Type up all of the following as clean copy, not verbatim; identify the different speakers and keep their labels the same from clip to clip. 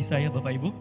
Speaker 1: Bisa ya Bapak Ibu?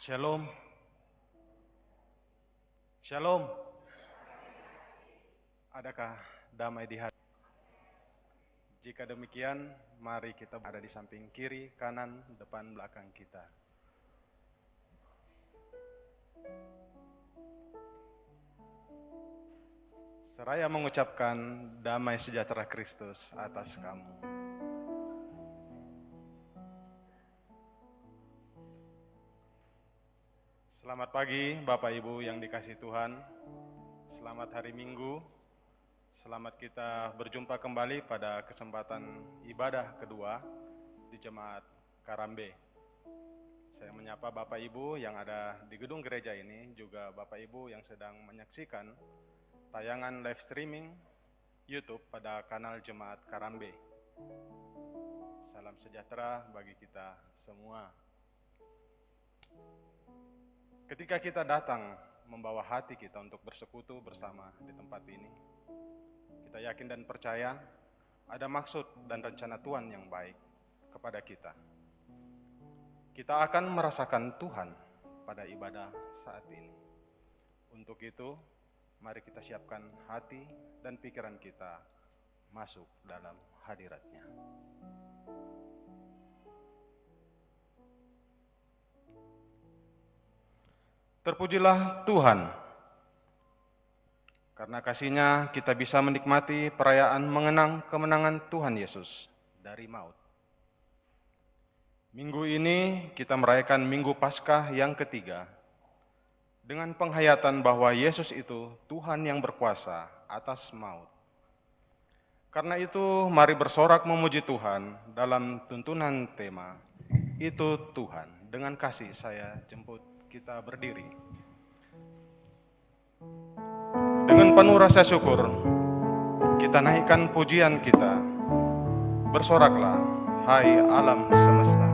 Speaker 2: Shalom. Shalom. Adakah damai di hati? Jika demikian, mari kita ada di samping kiri, kanan, depan, belakang kita. Seraya mengucapkan damai sejahtera Kristus atas kamu. Selamat pagi Bapak Ibu yang dikasihi Tuhan. Selamat hari Minggu. Selamat kita berjumpa kembali pada kesempatan ibadah kedua di Jemaat Karambe. Saya menyapa Bapak Ibu yang ada di gedung gereja ini, juga Bapak Ibu yang sedang menyaksikan tayangan live streaming YouTube pada kanal Jemaat Karambe. Salam sejahtera bagi kita semua. Ketika kita datang membawa hati kita untuk bersekutu bersama di tempat ini, kita yakin dan percaya ada maksud dan rencana Tuhan yang baik kepada kita. Kita akan merasakan Tuhan pada ibadah saat ini. Untuk itu, mari kita siapkan hati dan pikiran kita masuk dalam hadirat-Nya. Terpujilah Tuhan. Karena kasih-Nya kita bisa menikmati perayaan mengenang kemenangan Tuhan Yesus dari maut. Minggu ini kita merayakan Minggu Paskah yang ketiga dengan penghayatan bahwa Yesus itu Tuhan yang berkuasa atas maut. Karena itu mari bersorak memuji Tuhan dalam tuntunan tema Itu Tuhan. Dengan kasih saya jemput kita berdiri. Dengan penuh rasa syukur, kita naikkan pujian kita. Bersoraklah, hai alam semesta.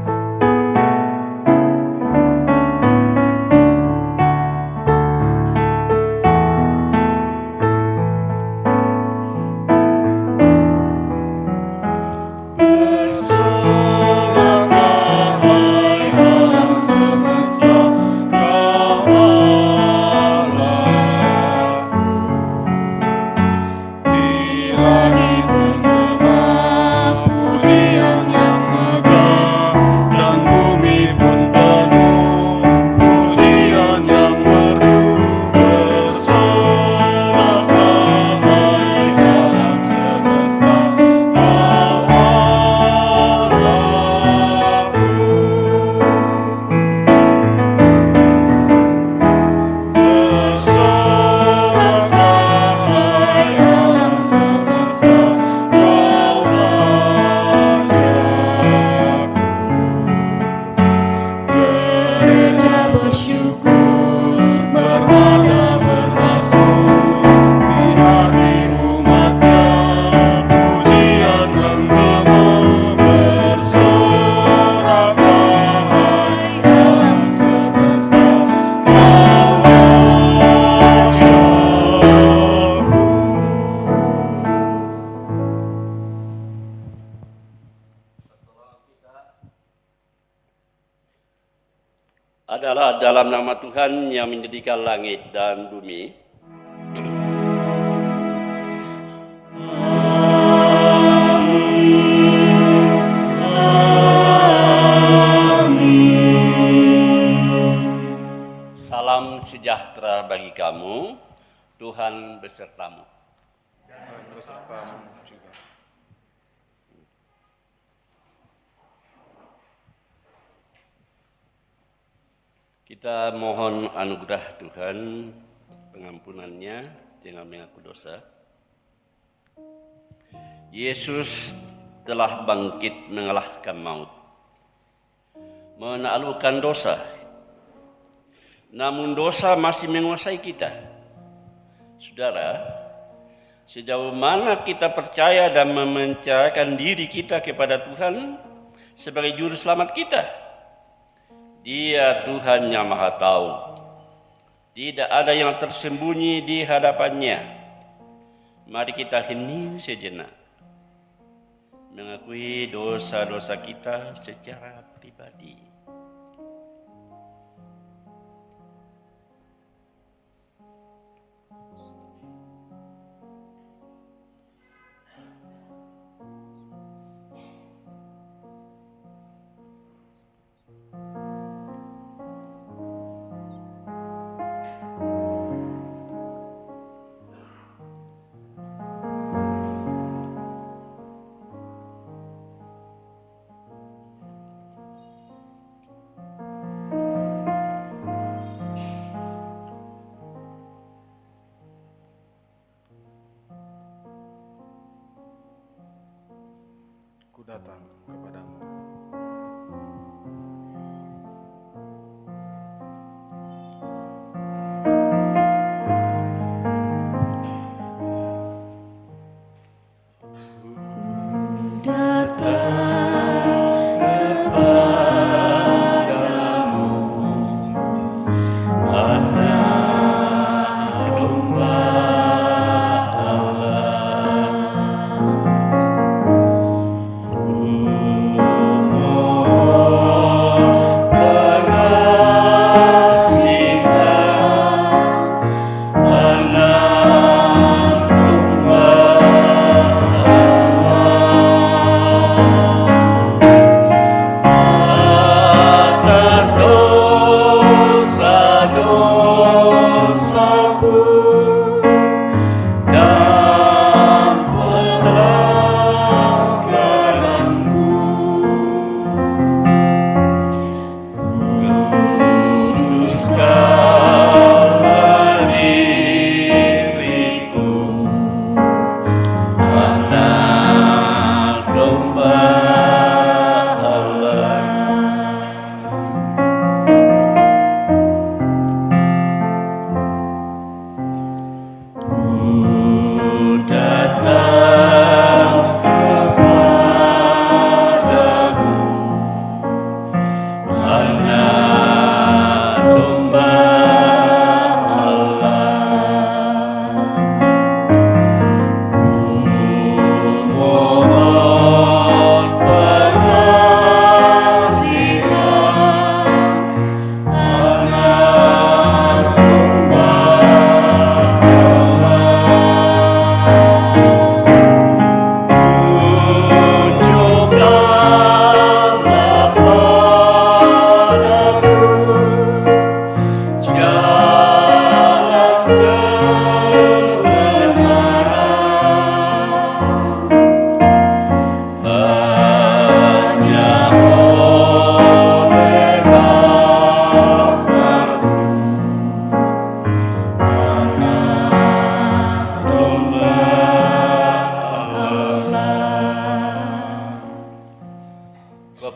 Speaker 1: Adalah dalam nama Tuhan yang menjadikan langit dan bumi. Salam sejahtera bagi kamu, Tuhan besertamu.
Speaker 2: Dan besertamu juga.
Speaker 1: Kita mohon anugerah Tuhan, pengampunannya dengan mengaku dosa. Yesus telah bangkit mengalahkan maut, menaklukkan dosa. Namun dosa masih menguasai kita. Saudara, sejauh mana kita percaya dan memencarkan diri kita kepada Tuhan sebagai juru selamat kita? Dia Tuhan yang Maha Tahu. Tidak ada yang tersembunyi di hadapannya. Mari kita hening sejenak, mengakui dosa-dosa kita secara pribadi.
Speaker 2: datang kepadamu.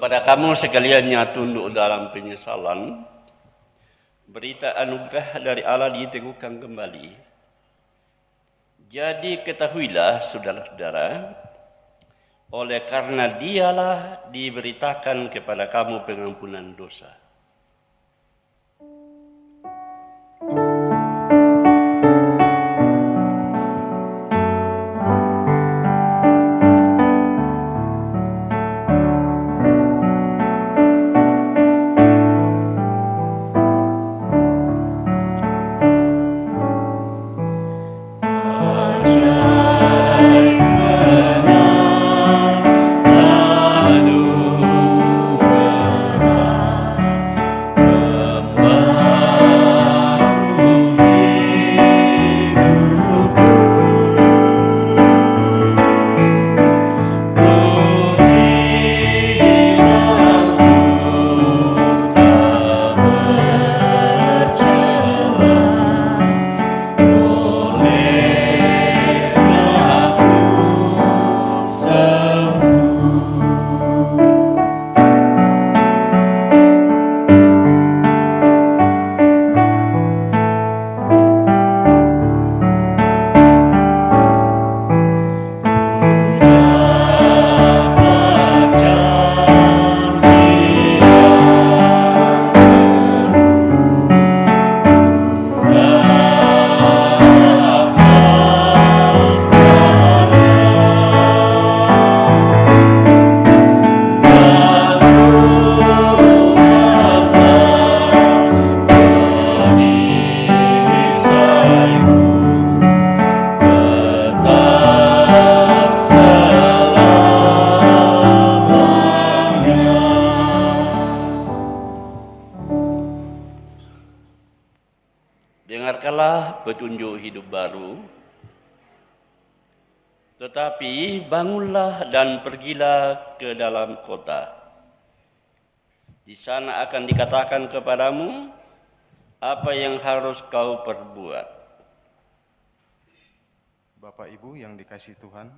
Speaker 1: Kepada kamu sekalian yang tunduk dalam penyesalan, berita anugerah dari Allah diteguhkan kembali. Jadi ketahuilah saudara-saudara, oleh karena dialah diberitakan kepada kamu pengampunan dosa. Dengarkanlah petunjuk hidup baru, tetapi bangunlah dan pergilah ke dalam kota. Di sana akan dikatakan kepadamu apa yang harus kau perbuat.
Speaker 2: Bapak Ibu yang dikasihi Tuhan,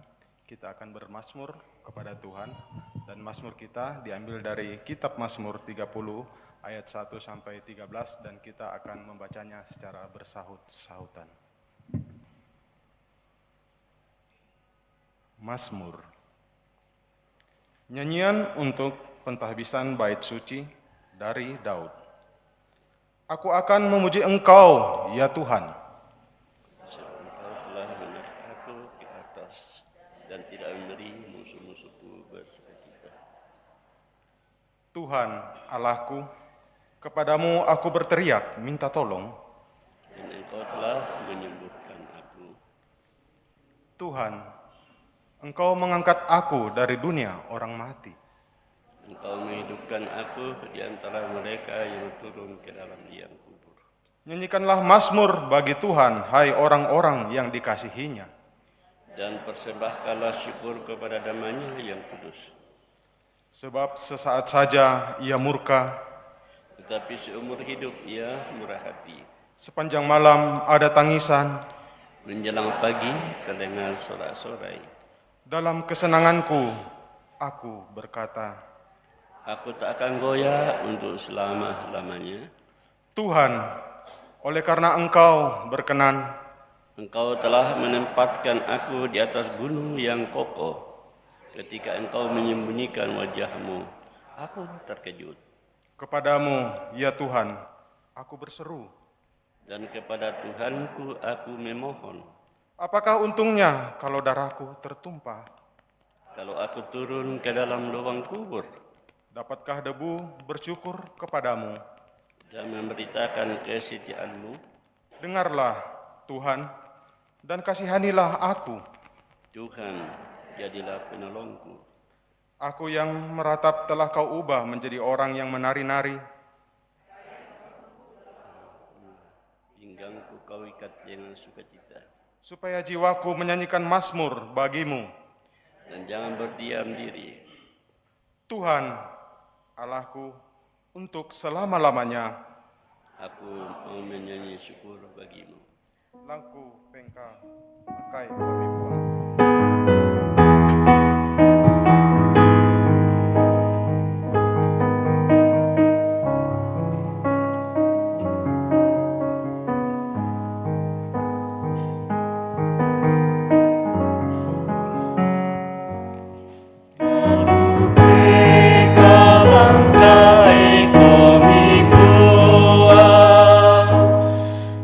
Speaker 2: kita akan bermazmur kepada Tuhan, dan mazmur kita diambil dari kitab Mazmur 30 ayat 1 sampai 13, dan kita akan membacanya secara bersahut-sahutan. Mazmur. Nyanyian untuk pentahbisan bait suci dari Daud. Aku akan memuji Engkau, ya Tuhan.
Speaker 1: Engkau telah menarik aku ke atas dan tidak memberi musuh-musuhku bersukacita.
Speaker 2: Tuhan, Allahku, kepadamu aku berteriak, minta tolong.
Speaker 1: Dan Engkau telah menyembuhkan aku.
Speaker 2: Tuhan, Engkau mengangkat aku dari dunia orang mati.
Speaker 1: Engkau menghidupkan aku di antara mereka yang turun ke dalam liang kubur.
Speaker 2: Nyanyikanlah mazmur bagi Tuhan, hai orang-orang yang dikasihinya.
Speaker 1: Dan persembahkanlah syukur kepada namanya yang kudus.
Speaker 2: Sebab sesaat saja ia murka,
Speaker 1: Tetapi seumur hidup ia murah hati.
Speaker 2: sepanjang malam ada tangisan.
Speaker 1: Menjelang pagi terdengar sorak-sorai.
Speaker 2: Dalam kesenanganku, aku berkata,
Speaker 1: Aku tak akan goyah untuk selama-lamanya.
Speaker 2: Tuhan, oleh karena Engkau berkenan,
Speaker 1: Engkau telah menempatkan aku di atas gunung yang kokoh. Ketika Engkau menyembunyikan wajah-Mu, aku terkejut.
Speaker 2: kepadamu, ya Tuhan, aku berseru.
Speaker 1: Dan kepada Tuhanku aku memohon.
Speaker 2: Apakah untungnya kalau darahku tertumpah?
Speaker 1: Kalau aku turun ke dalam lubang kubur
Speaker 2: Dapatkah debu bersyukur kepadamu?
Speaker 1: dan memberitakan kesetiaan-Mu,
Speaker 2: Dengarlah, Tuhan, dan kasihanilah aku.
Speaker 1: Tuhan, jadilah penolongku.
Speaker 2: Aku yang meratap telah Kau ubah menjadi orang yang menari-nari.
Speaker 1: Pinggangku Kau ikat dengan sukacita.
Speaker 2: Supaya jiwaku menyanyikan mazmur bagimu.
Speaker 1: Dan jangan berdiam diri.
Speaker 2: Tuhan, Allahku, untuk selama-lamanya.
Speaker 1: Aku mau menyanyi syukur bagi-Mu.
Speaker 2: Langku pengka, pakai kami buang.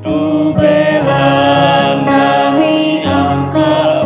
Speaker 1: Tu bela nami angka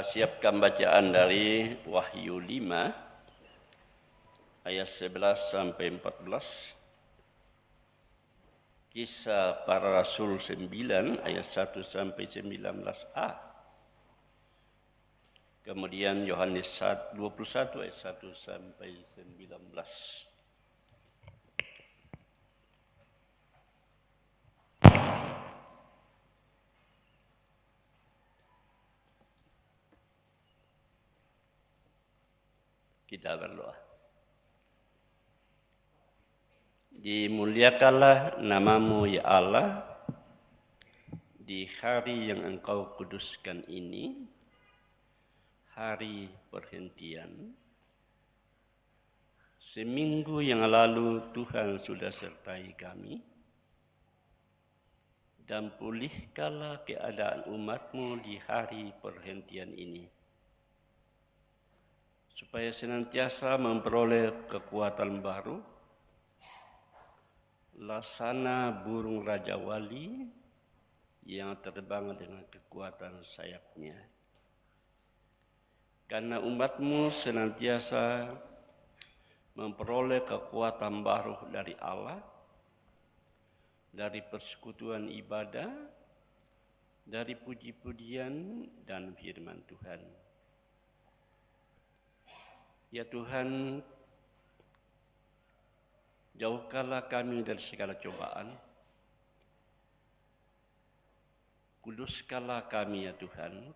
Speaker 1: Kita siapkan bacaan dari Wahyu 5 ayat 11 sampai 14. Kisah Para Rasul 9 ayat 1 sampai 19a. Kemudian Yohanes 21 ayat 1 sampai 19. Kita berdoa. Dimuliakanlah namamu ya Allah di hari yang Engkau kuduskan ini, hari perhentian. Seminggu yang lalu Tuhan sudah sertai kami, dan pulihkanlah keadaan umat-Mu di hari perhentian ini, supaya senantiasa memperoleh kekuatan baru, laksana burung Raja Wali yang terbang dengan kekuatan sayapnya. Karena umat-Mu senantiasa memperoleh kekuatan baru dari Allah, dari persekutuan ibadah, dari puji-pujian dan firman Tuhan. Ya Tuhan, jauhkanlah kami dari segala cobaan. Kuduskanlah kami ya Tuhan.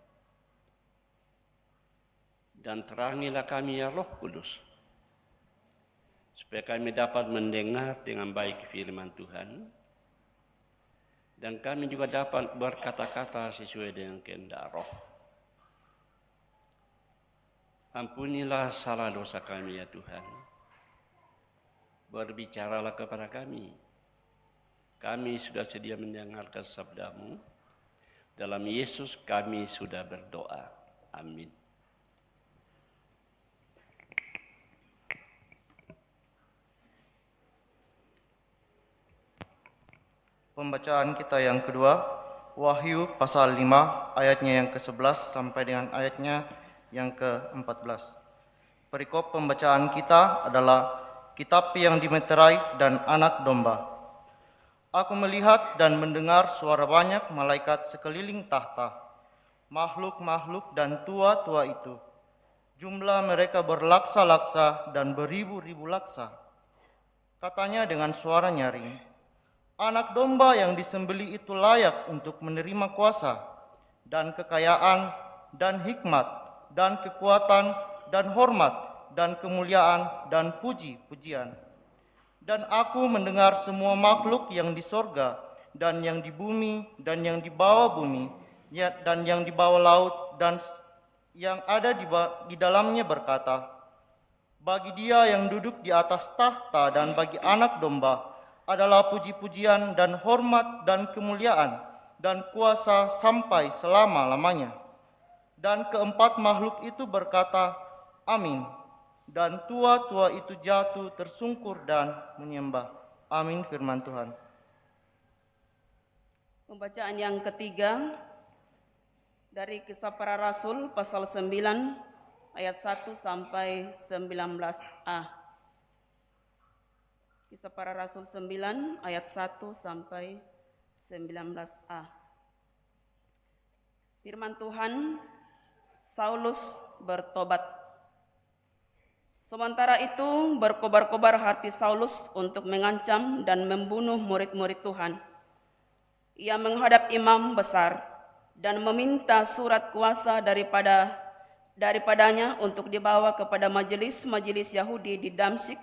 Speaker 1: Dan terangilah kami ya Roh Kudus. Supaya kami dapat mendengar dengan baik firman Tuhan. Dan kami juga dapat berkata-kata sesuai dengan kehendak Roh. Ampunilah salah dosa kami ya Tuhan. Berbicaralah kepada kami. Kami sudah sedia mendengarkan sabda-Mu. Dalam Yesus kami sudah berdoa. Amin.
Speaker 3: Pembacaan kita yang kedua, Wahyu pasal 5 ayatnya yang ke-11 sampai dengan ayatnya yang ke-14. Perikop pembacaan kita adalah kitab yang dimeterai dan anak domba. Aku melihat dan mendengar suara banyak malaikat sekeliling tahta, makhluk-makhluk dan tua-tua itu. Jumlah mereka berlaksa-laksa dan beribu-ribu laksa. Katanya dengan suara nyaring, anak domba yang disembelih itu layak untuk menerima kuasa dan kekayaan dan hikmat dan kekuatan dan hormat dan kemuliaan dan puji-pujian. Dan aku mendengar semua makhluk yang di sorga dan yang di bumi dan yang di bawah bumi dan yang di bawah laut dan yang ada di dalamnya berkata, bagi Dia yang duduk di atas tahta dan bagi anak domba adalah puji-pujian dan hormat dan kemuliaan dan kuasa sampai selama-lamanya. Dan keempat makhluk itu berkata, amin. Dan tua-tua itu jatuh tersungkur dan menyembah. Amin firman Tuhan.
Speaker 4: Pembacaan yang ketiga dari Kisah Para Rasul pasal 9 ayat 1 sampai 19a. Kisah Para Rasul 9 ayat 1 sampai 19a. Firman Tuhan, Saulus bertobat. Sementara itu berkobar-kobar hati Saulus untuk mengancam dan membunuh murid-murid Tuhan. Ia menghadap imam besar dan meminta surat kuasa daripadanya untuk dibawa kepada majelis-majelis Yahudi di Damsyik,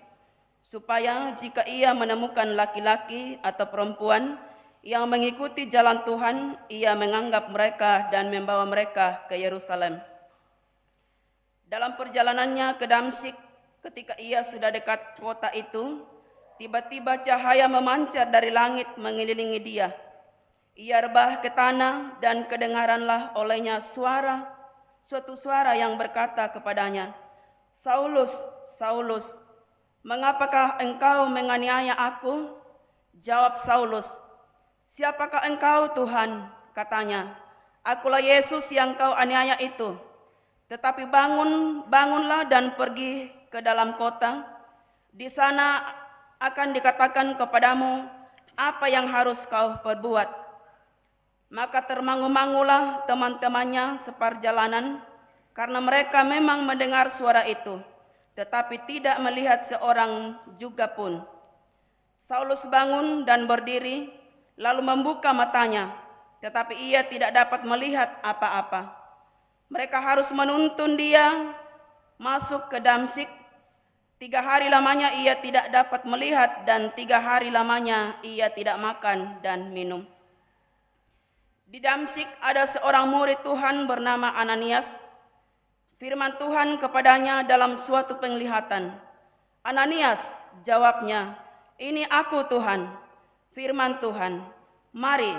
Speaker 4: supaya jika ia menemukan laki-laki atau perempuan yang mengikuti jalan Tuhan, ia menganggap mereka dan membawa mereka ke Yerusalem. Dalam perjalanannya ke Damsyik, ketika ia sudah dekat kota itu, tiba-tiba cahaya memancar dari langit mengelilingi dia. Ia rebah ke tanah dan kedengaranlah olehnya suatu suara yang berkata kepadanya, Saulus, Saulus, mengapakah engkau menganiaya aku? Jawab Saulus, siapakah engkau Tuhan? Katanya, akulah Yesus yang kau aniaya itu. Tetapi bangunlah dan pergi ke dalam kota. Di sana akan dikatakan kepadamu apa yang harus kau perbuat. Maka termangu-mangulah teman-temannya seperjalanan, karena mereka memang mendengar suara itu, tetapi tidak melihat seorang juga pun. Saulus bangun dan berdiri, lalu membuka matanya, tetapi ia tidak dapat melihat apa-apa. Mereka harus menuntun dia masuk ke Damsyik. 3 hari lamanya ia tidak dapat melihat, dan 3 hari lamanya ia tidak makan dan minum. Di Damsyik ada seorang murid Tuhan bernama Ananias. Firman Tuhan kepadanya dalam suatu penglihatan. "Ananias," jawabnya, "Ini aku Tuhan." Firman Tuhan, "Mari,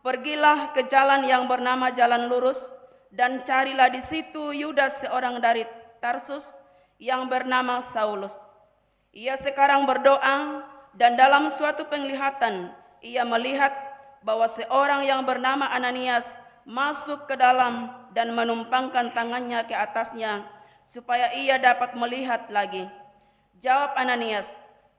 Speaker 4: pergilah ke jalan yang bernama Jalan Lurus, dan carilah di situ Yudas seorang dari Tarsus yang bernama Saulus. Ia sekarang berdoa, dan dalam suatu penglihatan ia melihat bahwa seorang yang bernama Ananias masuk ke dalam dan menumpangkan tangannya ke atasnya supaya ia dapat melihat lagi." Jawab Ananias,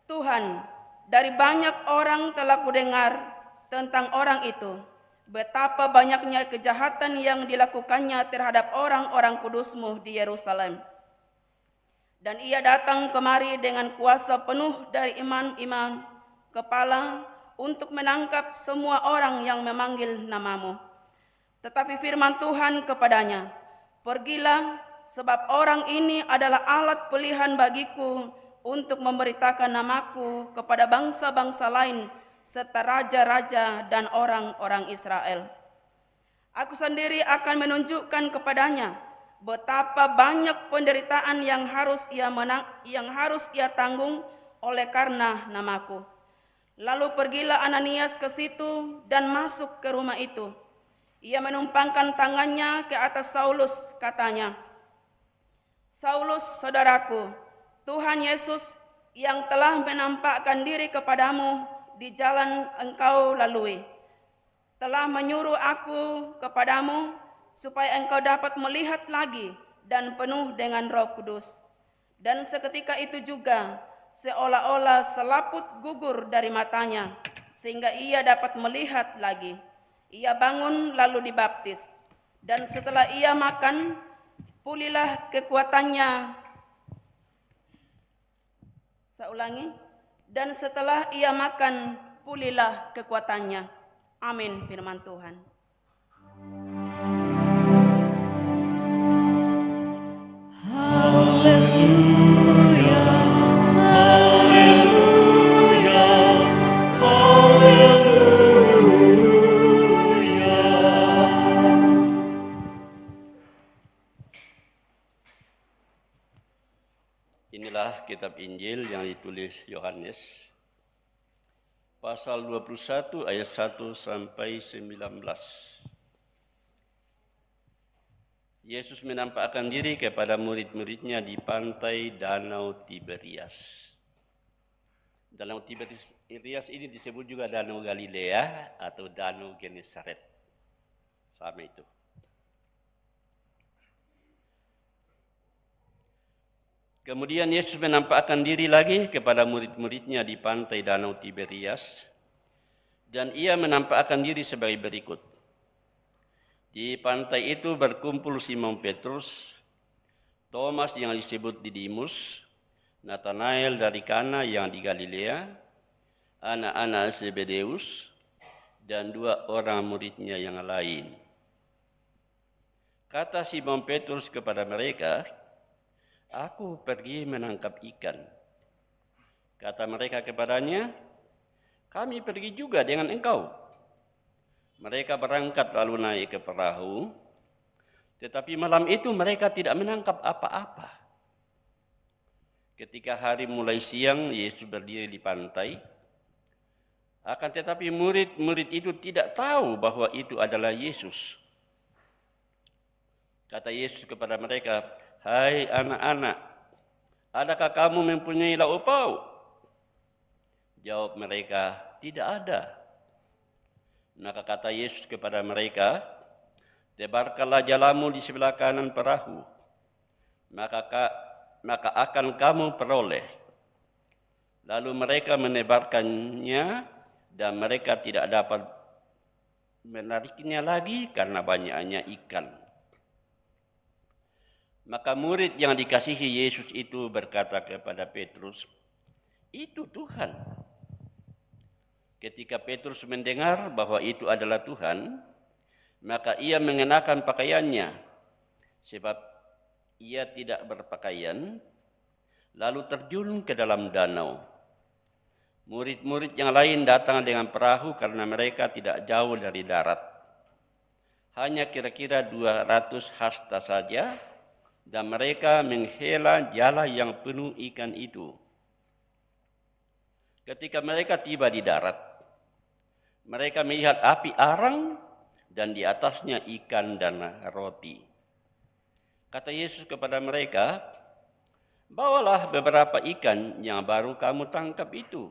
Speaker 4: "Tuhan, dari banyak orang telah kudengar tentang orang itu, betapa banyaknya kejahatan yang dilakukannya terhadap orang-orang kudus-Mu di Yerusalem. Dan ia datang kemari dengan kuasa penuh dari imam-imam kepala untuk menangkap semua orang yang memanggil nama-Mu. Tetapi firman Tuhan kepadanya, 'Pergilah, sebab orang ini adalah alat pilihan bagiku untuk memberitakan nama-Ku kepada bangsa-bangsa lain serta raja-raja dan orang-orang Israel. Aku sendiri akan menunjukkan kepadanya betapa banyak penderitaan yang harus ia tanggung oleh karena nama-Ku.' Lalu pergilah Ananias ke situ dan masuk ke rumah itu. Ia menumpangkan tangannya ke atas Saulus, katanya, 'Saulus, saudaraku, Tuhan Yesus yang telah menampakkan diri kepadamu di jalan engkau lalui, telah menyuruh aku kepadamu supaya engkau dapat melihat lagi dan penuh dengan Roh Kudus.' Dan seketika itu juga seolah-olah selaput gugur dari matanya, sehingga ia dapat melihat lagi. Ia bangun lalu dibaptis, dan setelah ia makan, pulihlah kekuatannya. Saya ulangi, dan setelah ia makan, pulihlah kekuatannya. Amin, firman Tuhan.
Speaker 1: Inilah kitab Injil yang ditulis Yohanes, pasal 21 ayat 1 sampai 19. Yesus menampakkan diri kepada murid-muridnya di pantai Danau Tiberias. Danau Tiberias ini disebut juga Danau Galilea atau Danau Genesaret. Sama itu. Kemudian Yesus menampakkan diri lagi kepada murid-muridnya di pantai Danau Tiberias, dan ia menampakkan diri sebagai berikut. Di pantai itu berkumpul Simon Petrus, Thomas yang disebut Didimus, Nathanael dari Kana yang di Galilea, anak-anak Zebedeus, dan 2 orang muridnya yang lain. Kata Simon Petrus kepada mereka, "Aku pergi menangkap ikan." Kata mereka kepadanya, "Kami pergi juga dengan engkau." Mereka berangkat lalu naik ke perahu, tetapi malam itu mereka tidak menangkap apa-apa. Ketika hari mulai siang, Yesus berdiri di pantai. Akan tetapi murid-murid itu tidak tahu bahwa itu adalah Yesus. Kata Yesus kepada mereka, "Hai anak-anak, adakah kamu mempunyai lauk pauk?" Jawab mereka, "Tidak ada." Maka kata Yesus kepada mereka, "Tebarkanlah jalamu di sebelah kanan perahu, maka akan kamu peroleh. Lalu mereka menebarkannya dan mereka tidak dapat menariknya lagi karena banyaknya ikan. Maka murid yang dikasihi Yesus itu berkata kepada Petrus, "Itu Tuhan." Ketika Petrus mendengar bahwa itu adalah Tuhan, maka ia mengenakan pakaiannya, sebab ia tidak berpakaian, lalu terjun ke dalam danau. Murid-murid yang lain datang dengan perahu karena mereka tidak jauh dari darat. Hanya kira-kira 200 hasta saja, dan mereka menghela jala yang penuh ikan itu. Ketika mereka tiba di darat, mereka melihat api arang dan di atasnya ikan dan roti. Kata Yesus kepada mereka, "Bawalah beberapa ikan yang baru kamu tangkap itu."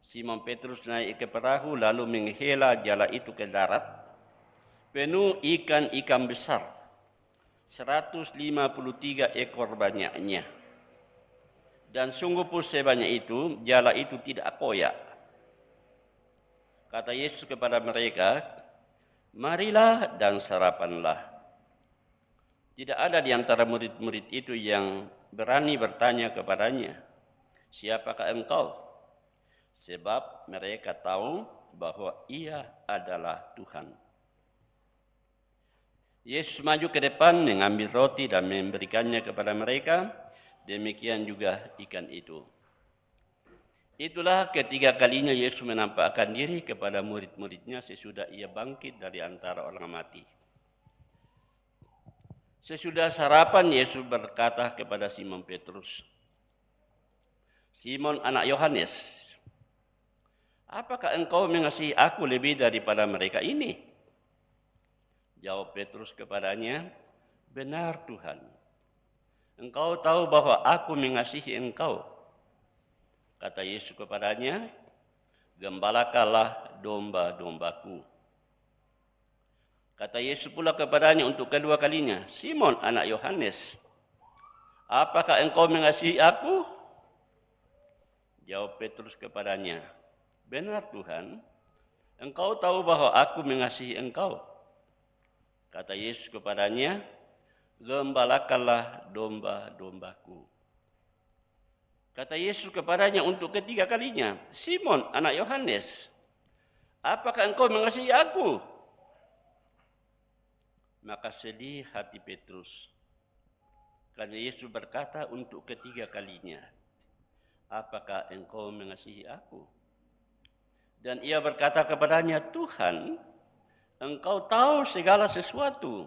Speaker 1: Simon Petrus naik ke perahu lalu menghela jala itu ke darat, penuh ikan-ikan besar, 153 ekor banyaknya. Dan sungguh pun sebanyak itu, jala itu tidak koyak. Kata Yesus kepada mereka, "Marilah dan sarapanlah." Tidak ada di antara murid-murid itu yang berani bertanya kepadanya, "Siapakah engkau?" Sebab mereka tahu bahwa ia adalah Tuhan. Yesus maju ke depan mengambil roti dan memberikannya kepada mereka, demikian juga ikan itu. Itulah ketiga kalinya Yesus menampakkan diri kepada murid-muridnya sesudah ia bangkit dari antara orang mati. Sesudah sarapan, Yesus berkata kepada Simon Petrus, "Simon anak Yohanes, apakah engkau mengasihi aku lebih daripada mereka ini?" Jawab Petrus kepadanya, "Benar Tuhan, Engkau tahu bahwa aku mengasihi engkau." Kata Yesus kepadanya, "Gembalakanlah domba-dombaku." Kata Yesus pula kepadanya untuk kedua kalinya, "Simon anak Yohanes, apakah engkau mengasihi aku?" Jawab Petrus kepadanya, "Benar Tuhan, Engkau tahu bahwa aku mengasihi engkau." Kata Yesus kepadanya, "Gembalakanlah domba-dombaku." Kata Yesus kepadanya untuk ketiga kalinya, "Simon anak Yohanes, apakah engkau mengasihi aku?" Maka sedih hati Petrus, karena Yesus berkata untuk ketiga kalinya, "Apakah engkau mengasihi aku?" Dan ia berkata kepadanya, "Tuhan, Engkau tahu segala sesuatu.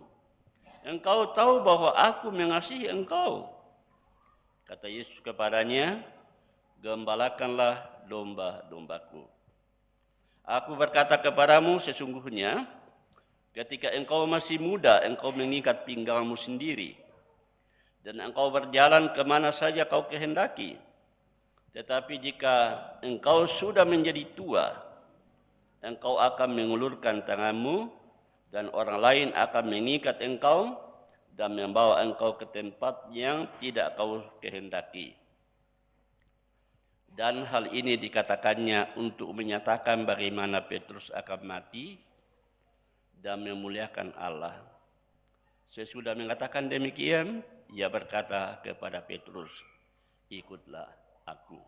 Speaker 1: Engkau tahu bahwa aku mengasihi engkau." Kata Yesus kepadanya, "Gembalakanlah domba-dombaku. Aku berkata kepadamu sesungguhnya, ketika engkau masih muda, engkau mengikat pinggangmu sendiri, dan engkau berjalan kemana saja kau kehendaki. Tetapi jika engkau sudah menjadi tua, engkau akan mengulurkan tanganmu, dan orang lain akan mengikat engkau dan membawa engkau ke tempat yang tidak kau kehendaki." Dan hal ini dikatakannya untuk menyatakan bagaimana Petrus akan mati dan memuliakan Allah. Sesudah mengatakan demikian, ia berkata kepada Petrus, "Ikutlah aku."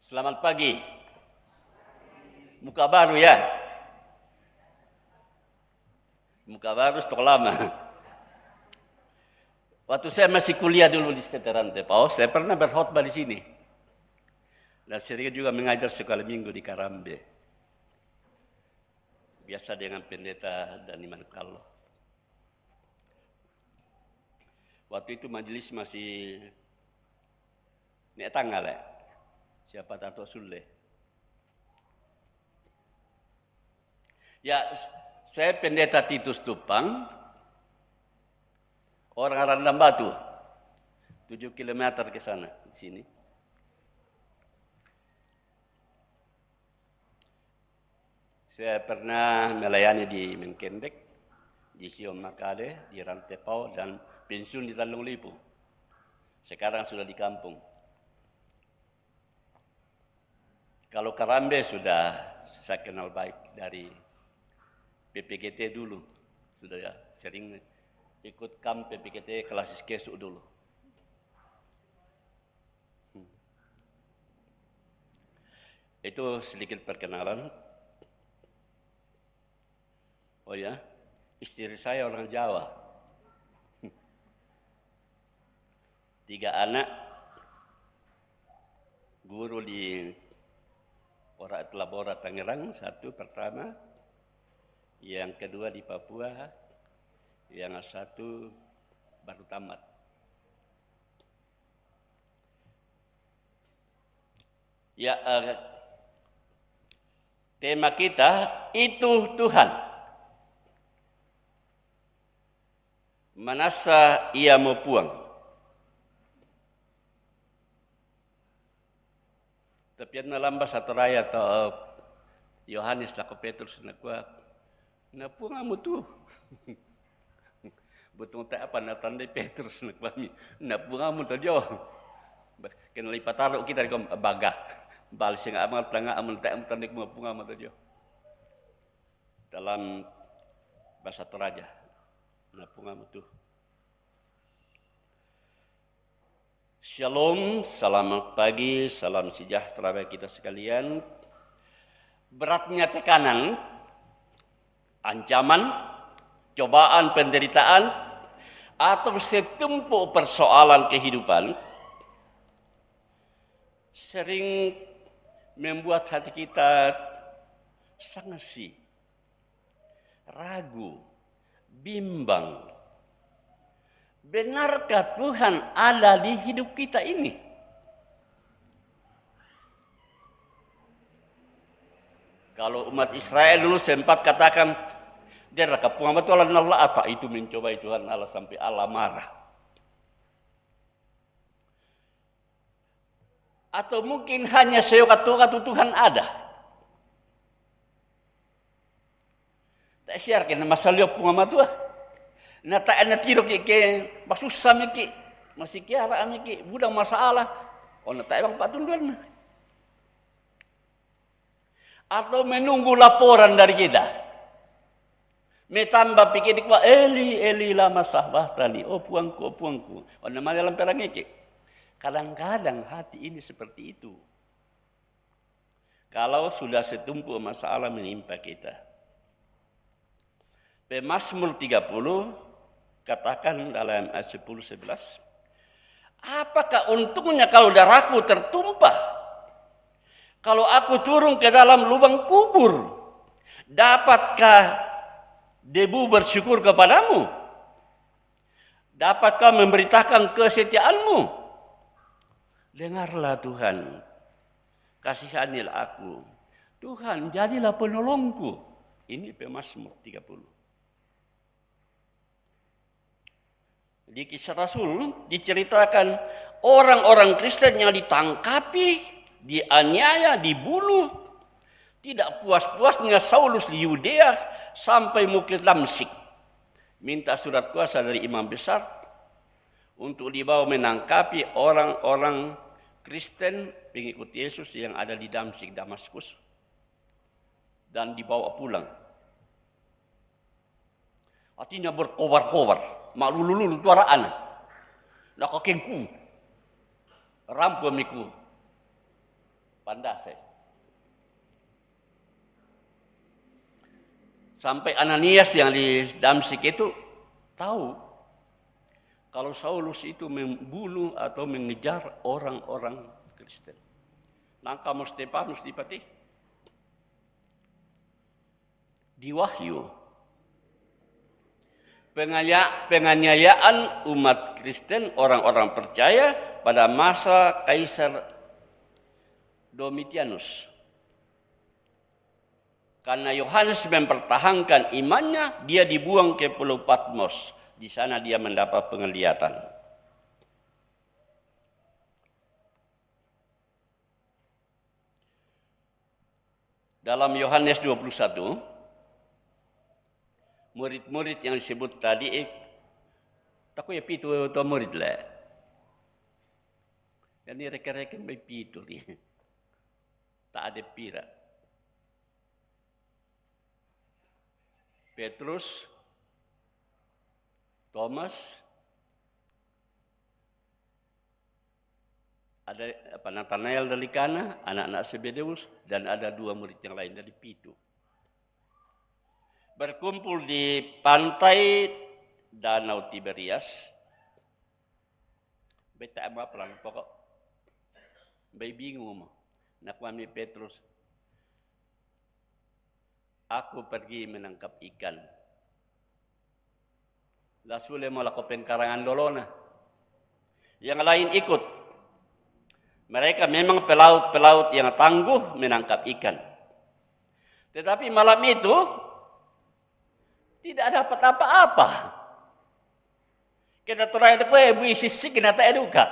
Speaker 1: Selamat pagi. Muka baru ya? Muka baru stok lama. Waktu saya masih kuliah dulu di Seteran Tepau, saya pernah berkhotbah di sini. Dan sering juga mengajar sekolah minggu di Karambe. Biasa dengan pendeta dan Iman Kallo. Waktu itu majelis masih nek tanggal ya. Siapa tahu sulle. Ya, saya pendeta Titus Tupang, orang Randam Batu, 7 km ke sana, di sini. Saya pernah melayani di Mengkendek, di Sion Makale, di Rantepau, dan pensiun di Tanjung Lipu. Sekarang sudah di kampung. Kalau Karambe sudah saya kenal baik dari PPGT dulu. Sudah ya, sering ikut kamp PPGT kelas Kesuk dulu. Itu sedikit perkenalan. Oh ya, istri saya orang Jawa. 3 anak, guru di Ora Labora Tangerang, 1 pertama, yang kedua di Papua, yang 1 baru tamat. Ya, tema kita itu Tuhan. Manasa ia mau puang. Tapi na lambas atau raya atau Yohanes lako Petrus na kuat. Na puang amo tu. Butong ta apa na tandai Petrus na kami. Na puang amo to dio. Kena lipat taruh kita di baga. Bal sing amal tanga amal ta tandai mo puang amo to dio. Dalam bahasa Toraja. Napungan itu. Shalom, selamat pagi, salam sejahtera bagi kita sekalian. Beratnya tekanan, ancaman, cobaan, penderitaan, atau setumpuk persoalan kehidupan sering membuat hati kita sangsi, ragu, bimbang. Benarkah Tuhan ada di hidup kita ini? Kalau umat Israel dulu sempat katakan, dia rakapungan betul Allah ata itu mencobai Tuhan Allah sampai Allah marah. Atau mungkin hanya seyokatu Tuhan ada. Tak siarkan masalah pungama tua. Na tak ana tiro ke basusam ke masih kiara ke budang masalah. Oh na tak bang patuluan. Atau menunggu laporan dari kita. Metamba pikir dikwa Eli lama sahbahtani. Oh puangku. Oh nama dalam perang ke. Kadang-kadang hati ini seperti itu. Kalau sudah setumpuk masalah menimpa kita. Mazmur 30 katakan dalam ayat 10-11, apakah untungnya kalau darahku tertumpah? Kalau aku turun ke dalam lubang kubur, dapatkah debu bersyukur kepadamu? Dapatkah memberitakan kesetiaanmu? Dengarlah Tuhan, kasihanilah aku. Tuhan, jadilah penolongku. Ini Mazmur 30. Di Kisah Rasul diceritakan orang-orang Kristen yang ditangkapi, dianiaya, dibunuh. Tidak puas-puasnya Saulus di Yudea sampai Bukit Damsik. Minta surat kuasa dari imam besar untuk dibawa menangkapi orang-orang Kristen pengikut Yesus yang ada di Damsik, Damaskus. Dan dibawa pulang. Artinya berkobar-kobar, maklululu tuaraan. Nakakengku, rampumiku, pandase. Sampai Ananias yang di Damsik itu tahu kalau Saulus itu membunuh atau mengejar orang-orang Kristen. Nangka Stefanus dipatih. Di Wahyu, penganiayaan umat Kristen, orang-orang percaya pada masa Kaisar Domitianus. Karena Yohanes mempertahankan imannya, dia dibuang ke Pulau Patmos. Di sana dia mendapat penglihatan. Dalam Yohanes 21, murid-murid yang disebut tadi, tak ya pitu itu murid lah. Dan ini reken-reken bayi pitu ni, tak ada pira. Petrus, Thomas, ada Nathanael dari Kana, anak-anak Zebedeus, dan ada 2 murid yang lain dari pitu. Berkumpul di pantai Danau Tiberias. Beta apa pelan pokok. Bayi bingung mah. Nak kami Petrus. Aku pergi menangkap ikan. Lah sule mau lakukan karangan dolona. Yang lain ikut. Mereka memang pelaut-pelaut yang tangguh menangkap ikan. Tetapi malam itu tidak dapat apa-apa. Kita terakhir itu ibu sisi kita tak eduka.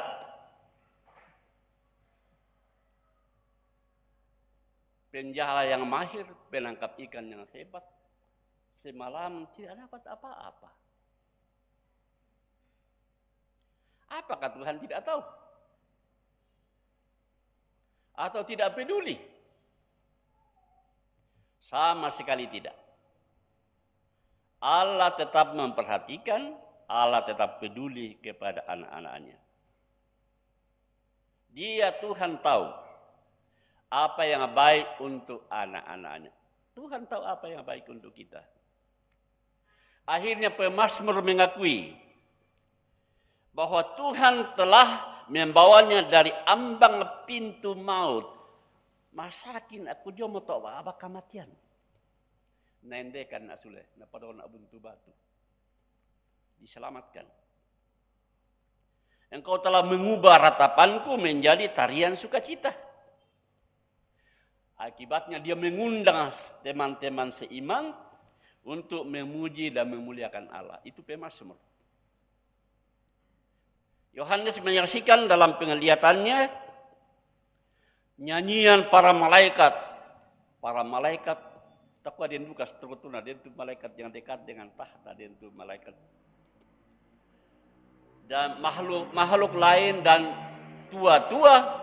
Speaker 1: Penjala yang mahir, penangkap ikan yang hebat, semalam tidak dapat apa-apa. Apakah Tuhan tidak tahu? Atau tidak peduli? Sama sekali tidak. Allah tetap memperhatikan, Allah tetap peduli kepada anak-anaknya. Dia Tuhan tahu apa yang baik untuk anak-anaknya. Tuhan tahu apa yang baik untuk kita. Akhirnya pemazmur mengakui bahwa Tuhan telah membawanya dari ambang pintu maut. Masakin aku dia mau tahu apa kematian. Nendekan nak sule, nak pada nak buntu batu. Diselamatkan. Engkau telah mengubah ratapanku menjadi tarian sukacita. Akibatnya dia mengundang teman-teman seiman untuk memuji dan memuliakan Allah. Itu pemazmur. Yohanes menyaksikan dalam penglihatannya nyanyian para malaikat. Para malaikat, tak ada yang buka strukturnya, dia itu malaikat yang dekat dengan tahta, dia itu malaikat. Dan makhluk lain dan tua-tua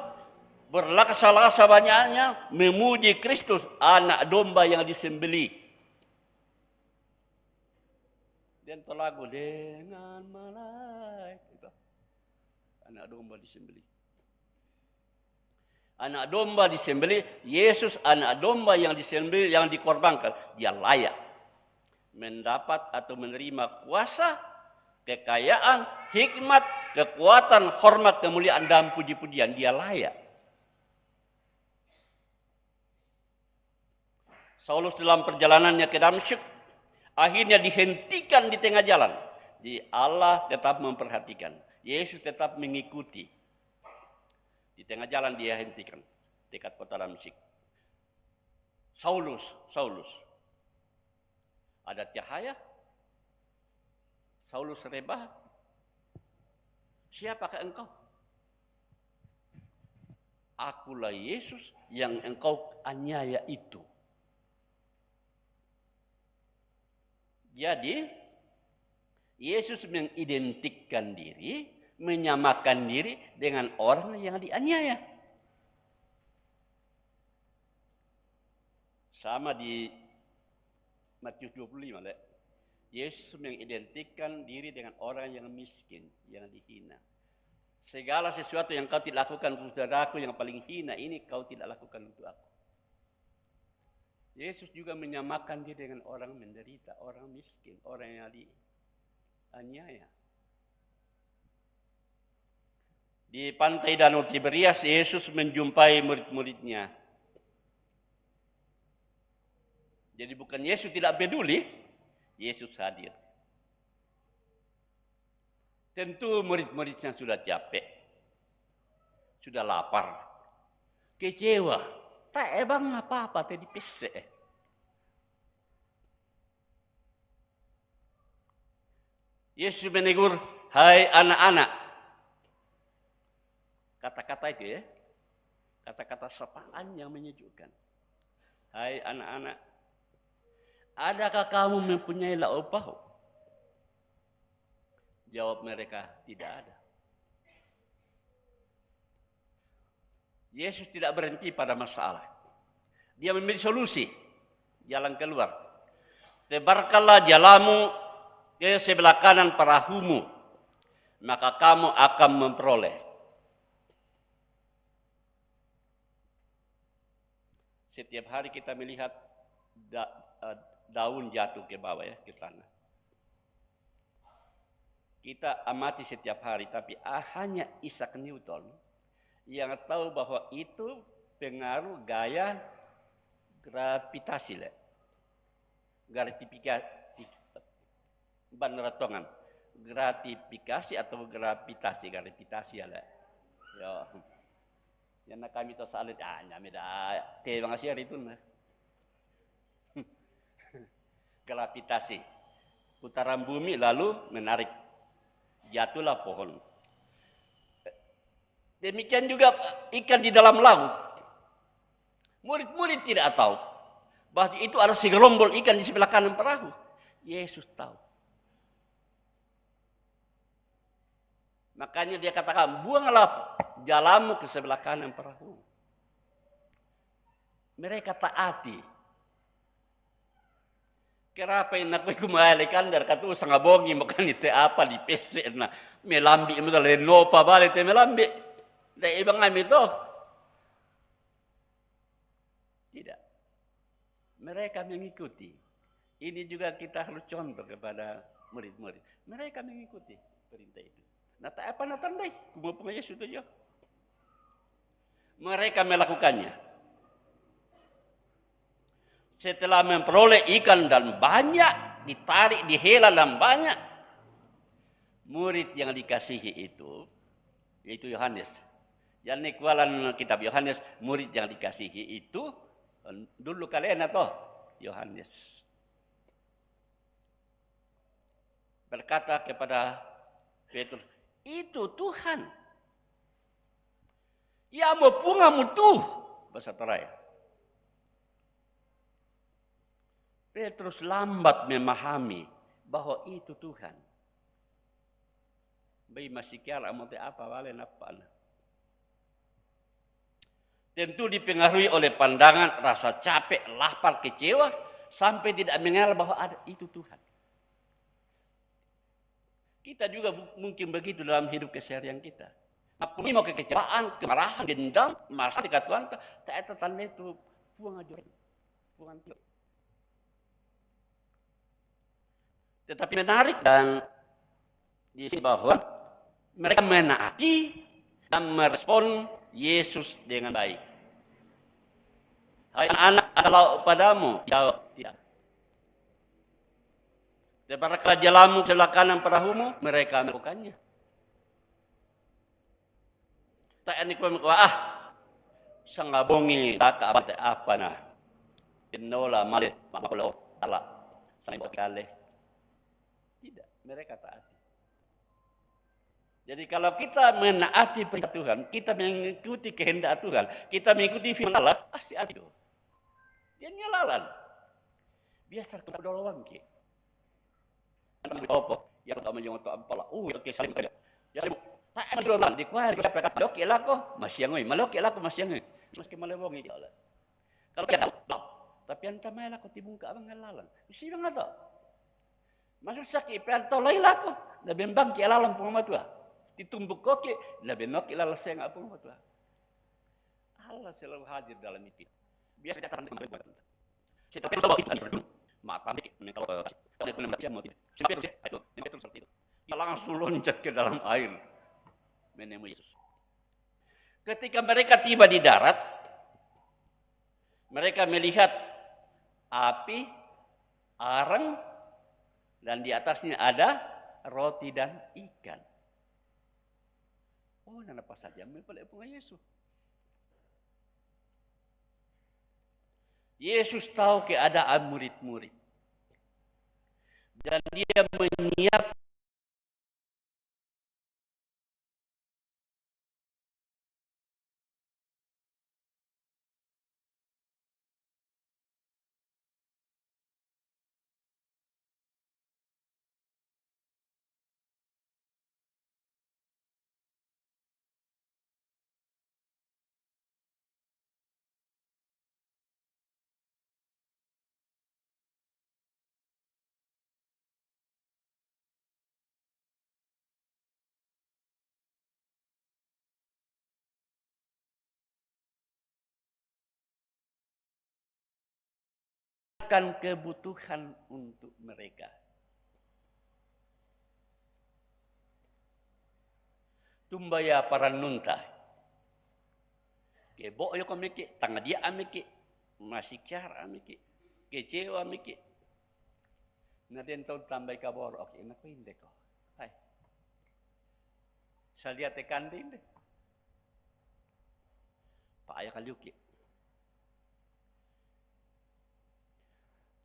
Speaker 1: berlaksa-laksa banyaknya memuji Kristus, anak domba yang disembelih. Dan lagu dengan malaikat, anak domba disembelih. Anak domba disembelih, Yesus anak domba yang disembelih, yang dikorbankan, dia layak mendapat atau menerima kuasa, kekayaan, hikmat, kekuatan, hormat, kemuliaan dan puji-pujian. Dia layak. Saulus dalam perjalanannya ke Damsyik akhirnya dihentikan di tengah jalan. Jadi Allah tetap memperhatikan. Yesus tetap mengikuti. Di tengah jalan dia hentikan dekat kota Damsyik. Saulus. Ada cahaya. Saulus rebah. Siapakah engkau? Akulah Yesus yang engkau aniaya itu. Jadi, Yesus mengidentikan diri, menyamakan diri dengan orang yang dianiaya. Sama di Matius 25. Yesus mengidentikan diri dengan orang yang miskin, yang dihina. Segala sesuatu yang kau tidak lakukan untuk saudaraku yang paling hina ini, kau tidak lakukan untuk aku. Yesus juga menyamakan diri dengan orang menderita, orang miskin, orang yang dianiaya. Di pantai Danau Tiberias, Yesus menjumpai murid-muridnya. Jadi bukan Yesus tidak peduli, Yesus hadir. Tentu murid-muridnya sudah capek, sudah lapar, kecewa. Tak ebang apa-apa tadi pesek. Yesus menegur, hai anak-anak. Kata-kata itu ya, kata-kata sapaan yang menyejukkan. Hai anak-anak, adakah kamu mempunyai lauk pauk? Jawab mereka, tidak ada. Yesus tidak berhenti pada masalah. Dia memilih solusi, jalan keluar. Tebarkanlah jalamu ke sebelah kanan perahumu, maka kamu akan memperoleh. Setiap hari kita melihat daun jatuh ke bawah ya, ke sana. Kita amati setiap hari, tapi hanya Isaac Newton yang tahu bahwa itu pengaruh gaya gravitasi lah. Gratifikasi atau gravitasi lah. Ya. Yang kami tahu salit, nyame dah. Terima kasih hari itu nah. Gravitasi. Putaran bumi lalu menarik. Jatuhlah pohon. Demikian juga ikan di dalam laut. Murid-murid tidak tahu bahwa itu ada segerombol ikan di sebelah kanan perahu. Yesus tahu. Makanya dia katakan, buanglah jalamu ke sebelah kanan perahu. Mereka taati. Kenapa nak kumalikan dari kata usang abongi makan itu apa di pesek na melambi mudale nopa balik te melambi. Dah ibang kami itu. Tidak. Mereka mengikuti. Ini juga kita harus contoh kepada murid-murid. Mereka mengikuti perintah itu. Nah, tak apa nak tandai. Kumupung Yesus itu. Mereka melakukannya. Setelah memperoleh ikan dan banyak, ditarik, dihela dan banyak. Murid yang dikasihi itu, yaitu Yohanes. Yang kualan kitab Yohanes, murid yang dikasihi itu, dulu kalian atau Yohanes. Berkata kepada Petrus, itu Tuhan. Ya mau pungamu tuh, bahasa Toraya. Petrus lambat memahami bahwa itu Tuhan. Bayi masih kira mau apa wale napa. Tentu dipengaruhi oleh pandangan, rasa capek, lapar, kecewa, sampai tidak mengenal bahwa ada itu Tuhan. Kita juga mungkin begitu dalam hidup keseharian kita. Apa mau kekecewaan, kemarahan, dendam, marah dekat Tuhan, tak ada tanda itu buang aja, buang aja. Tetapi menarik dan di sini bahwa mereka menaati dan merespon Yesus dengan baik. Hai anak, kalau padamu, jawab tidak. Tebarkanlah jalamu sebelah kanan perahumu, mereka melakukannya. Tak ini sangabongi tak apa nah. Inola malit makulo ala sangat kali. Tidak, mereka taati. Jadi kalau kita menaati perintah Tuhan, kita mengikuti kehendak Tuhan, kita mengikuti firman Allah, pasti ada itu. Dia nyalalan. Biasa kita dolawang ke. Apa? Yang tak menjong tak apalah. Oke saling kerja. Ya tak ada dolan di kuar kita perkata malok elako masih ngoi, malok elako masih ngoi. Meski malewong itu Allah. Kalau kita tahu, tapi anta mela ko tibung ka abang ngalalan. Mesti bang ada. Masuk sakit perantau lain lako, dah bembang ke alalan pengamatua. Ditumbuk koki, dah benok ilal saya ngapung pengamatua. Allah selalu hadir dalam itu. Biasa datang dengan buat. Saya tak tahu itu. Mata nih kalau ada pun macam mau tidak. Sampai itu seperti itu. Dia langsung loncat ke dalam air menemui Yesus. Ketika mereka tiba di darat, mereka melihat api, arang, dan di atasnya ada roti dan ikan. Oh, apa saja mempelai punga Yesus. Yesus tahu keadaan murid-murid. Dan dia menyiapkan kebutuhan untuk mereka. Tumbaya para nunta. Kebo yo komiki, tanga dia amiki, masih kyar amiki, kecewa amiki. Naden tau tambay kabor, oke, enak hindi ko. Hai. Salia tekan din deh. Paaya kalyuki.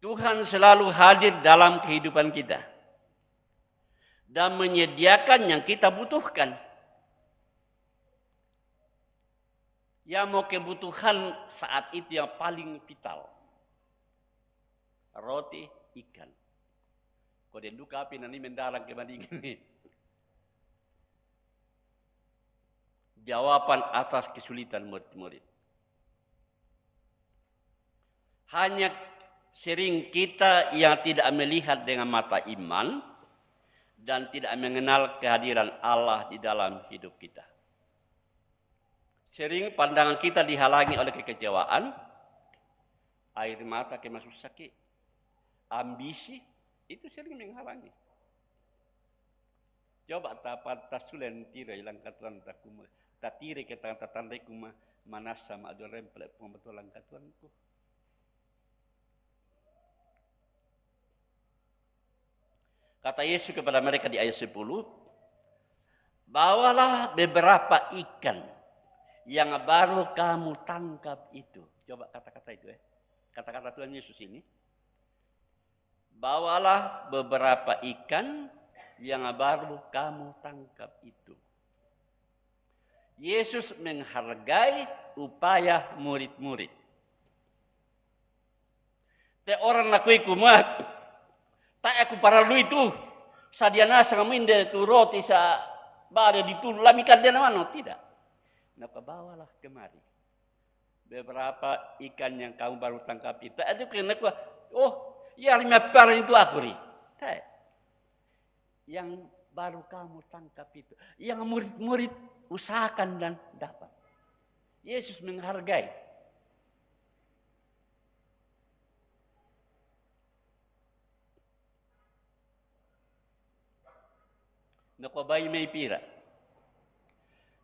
Speaker 1: Tuhan selalu hadir dalam kehidupan kita dan menyediakan yang kita butuhkan. Ya mau kebutuhan saat itu yang paling vital. Roti, ikan. Kode duka api nani mendarang kebanding ini. Jawaban atas kesulitan murid-murid. Hanya sering kita yang tidak melihat dengan mata iman dan tidak mengenal kehadiran Allah di dalam hidup kita. Sering pandangan kita dihalangi oleh kekecewaan, air mata kemasuk sakit, ambisi, itu sering menghalangi. Coba tapat tasulen tira ilang katuan takuma, tatire kita tatandai kuma manasa ma'adul rempel pembetulan katuanku. Kata Yesus kepada mereka di ayat 10, bawalah beberapa ikan yang baru kamu tangkap itu. Coba kata-kata itu ya. Kata-kata Tuhan Yesus ini. Bawalah beberapa ikan yang baru kamu tangkap itu. Yesus menghargai upaya murid-murid. Te orang nakui kumat. Tak aku para lu itu sadiana sangaminde tu roti sa bade ditul lamikan dia mana tidak. Napa bawalah kemari beberapa ikan yang kamu baru tangkap itu. Itu kenapa? Oh, ya 5 peran itu aku ri. Tak. Yang baru kamu tangkap itu, yang murid-murid usahakan dan dapat. Yesus menghargai. Nakobai may pira.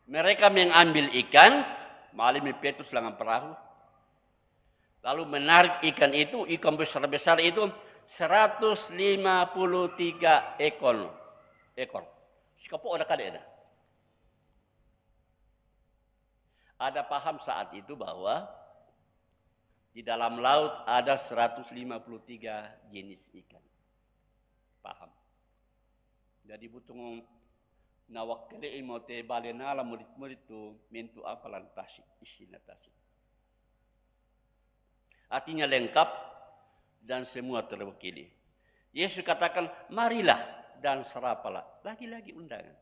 Speaker 1: Mereka mengambil ikan, malimi Petrus dengan perahu. Lalu menarik ikan itu, ikan besar-besar itu 153 ekor. Sikapo ada kada ada. Ada paham saat itu bahwa di dalam laut ada 153 jenis ikan. Paham. Jadi butuh nawak kele imote balenala murid-murid tu mentu apalan tasik isina tasik. Artinya lengkap dan semua terwakili. Yesus katakan, marilah dan serapalah. Lagi-lagi undangan.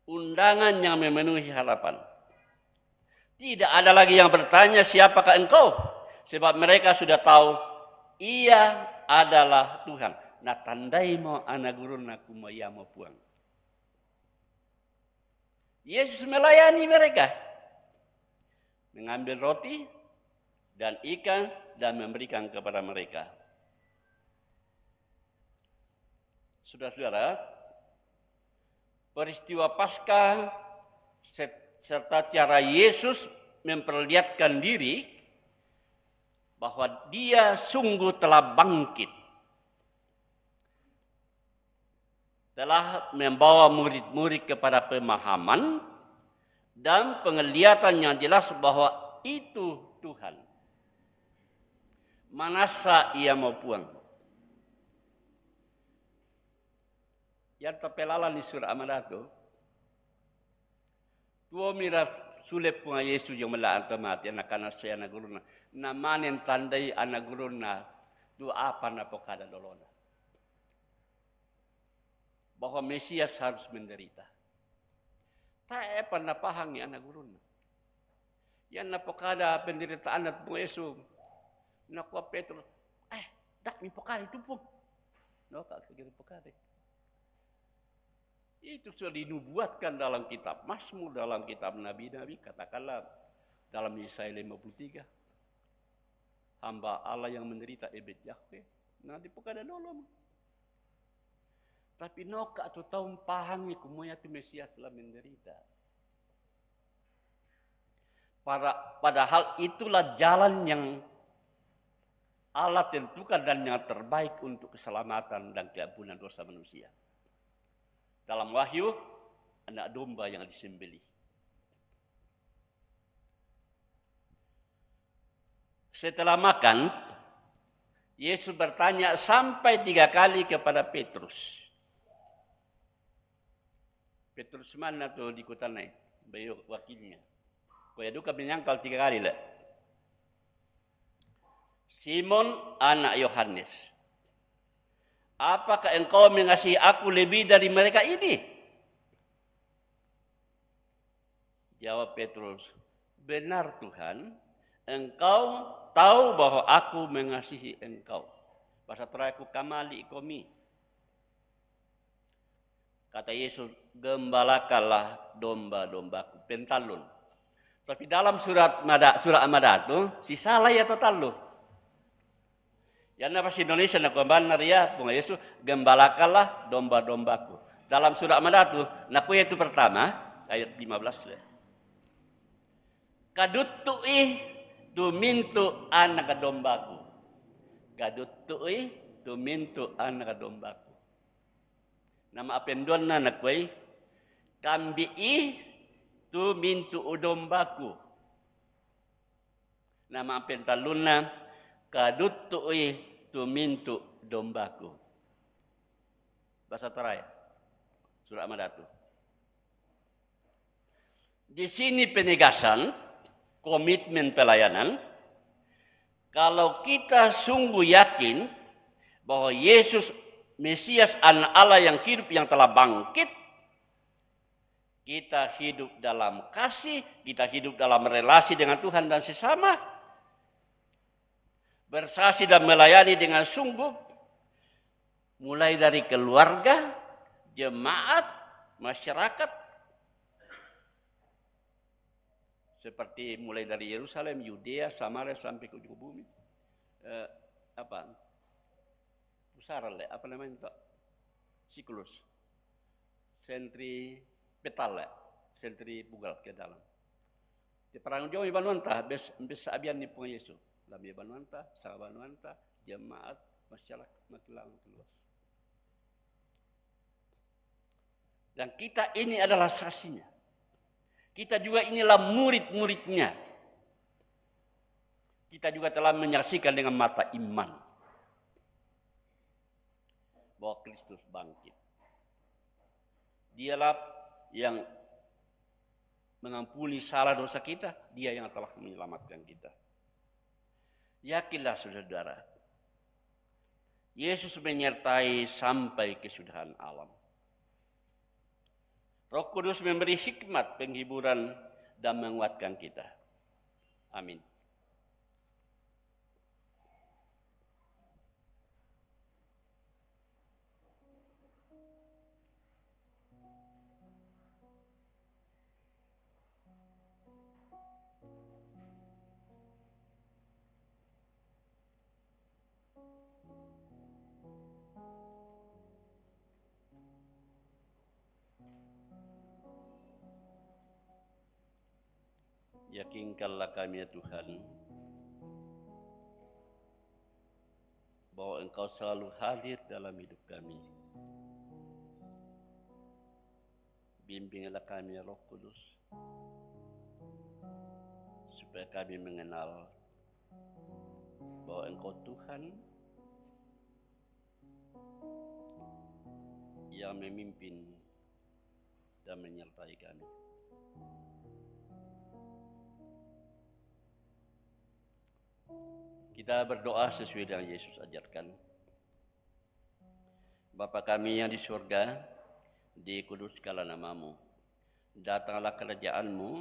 Speaker 1: Undangan yang memenuhi harapan. Tidak ada lagi yang bertanya siapakah engkau. Sebab mereka sudah tahu ia adalah Tuhan. Na tandai mo anagurun na kumaya mo puang. Yesus melayani mereka. Mengambil roti dan ikan dan memberikan kepada mereka. Saudara-saudara, peristiwa Paskah serta cara Yesus memperlihatkan diri bahwa dia sungguh telah bangkit, telah membawa murid-murid kepada pemahaman dan penglihatan yang jelas bahwa itu Tuhan. Manasa ia mau puang. Yang terpelalan di surah Amadato, tuo mira sulit punga Yesus yang melaan temati anak anak saya anak guruna. Namanen tandai anak guruna tu apa na pokada dolona. Bahwa Mesias harus menderita. Tak pernah paham ya anak guruna. Yang na pokada penderitaan anak punga Yesus. Nakwa Petrus, dak mi pokada itu pun. No kak kira pokada. Itu sudah dinubuatkan dalam kitab Mazmur, dalam kitab Nabi-Nabi, katakanlah dalam Yesaya 53. Hamba Allah yang menderita ebed Yahweh, nanti pokada nolong. Tapi noka tu tahu pahami kumuya tu Mesias telah menderita. Padahal itulah jalan yang Allah tentukan dan yang terbaik untuk keselamatan dan keampunan dosa manusia. Dalam Wahyu, anak domba yang disembelih. Setelah makan, Yesus bertanya sampai 3 kali kepada Petrus. Petrus mana tuh di kota naik? Bayu wakilnya. Kau duka menyangkal 3 kali lah. Simon anak Yohanes, apakah engkau mengasihi aku lebih dari mereka ini? Jawab Petrus, benar Tuhan, engkau tahu bahwa aku mengasihi engkau. Bahasa terakhir kamali komi. Kata Yesus, gembalakanlah domba-dombaku, pentalun. Tapi dalam surah Amadato, si salah ya total. Yang bahasa Indonesia nak benar ya, Bung Yesus, gembalakanlah domba-dombaku. Dalam surah Amadato, nak itu pertama ayat 15 lah. Kadutui tumintu anak dombaku. Kadutui tumintu anak dombaku. Nama apendon na nakway, kambii tumintu dombaku. Nama apentalun na, kadutui tumintu dombaku. Bahasa Terakhir, surah Amadato. Di sini penegasan, komitmen pelayanan. Kalau kita sungguh yakin bahwa Yesus Mesias anak Allah yang hidup yang telah bangkit, kita hidup dalam kasih, kita hidup dalam relasi dengan Tuhan dan sesama, bersaksi dan melayani dengan sungguh, mulai dari keluarga, jemaat, masyarakat, seperti mulai dari Yerusalem, Yudea, Samaria sampai ke ujung bumi. Pusaran le, apa namanya itu? Siklus, sentripetal le, sentrifugal ke dalam. Di perang jauh ibanuanta, bes abian ni pun Yesus. Dalam ibanuanta, sahabanuanta, jemaat, masyarakat, makilang luas. Dan kita ini adalah saksinya. Kita juga inilah murid-muridnya. Kita juga telah menyaksikan dengan mata iman bahwa Kristus bangkit. Dialah yang mengampuni salah dosa kita, dia yang telah menyelamatkan kita. Yakinlah saudara, Yesus menyertai sampai kesudahan alam. Roh Kudus memberi hikmat, penghiburan, dan menguatkan kita. Amin. Yakinkanlah kami ya Tuhan, bahwa Engkau selalu hadir dalam hidup kami. Bimbinglah kami ya Roh Kudus, supaya kami mengenal bahwa Engkau Tuhan yang memimpin dan menyertai kami. Kita berdoa sesuai dengan Yesus ajarkan. Bapa kami yang di surga, dikuduskanlah namamu. Datanglah kerajaanmu,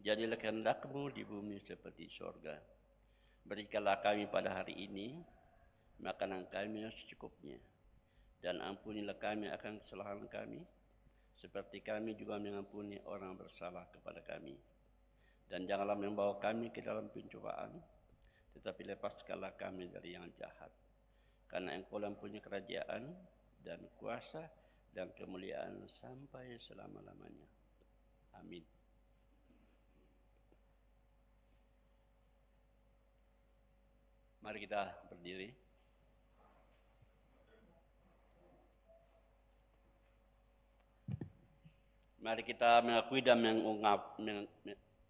Speaker 1: jadilah kehendakmu di bumi seperti surga. Berikanlah kami pada hari ini makanan kami yang secukupnya. Dan ampunilah kami akan kesalahan kami, seperti kami juga mengampuni orang bersalah kepada kami. Dan janganlah membawa kami ke dalam pencobaan, tetapi lepaskanlah kami dari yang jahat. Karena Engkau yang punya kerajaan dan kuasa dan kemuliaan sampai selama-lamanya. Amin. Mari kita berdiri. Mari kita mengakui dan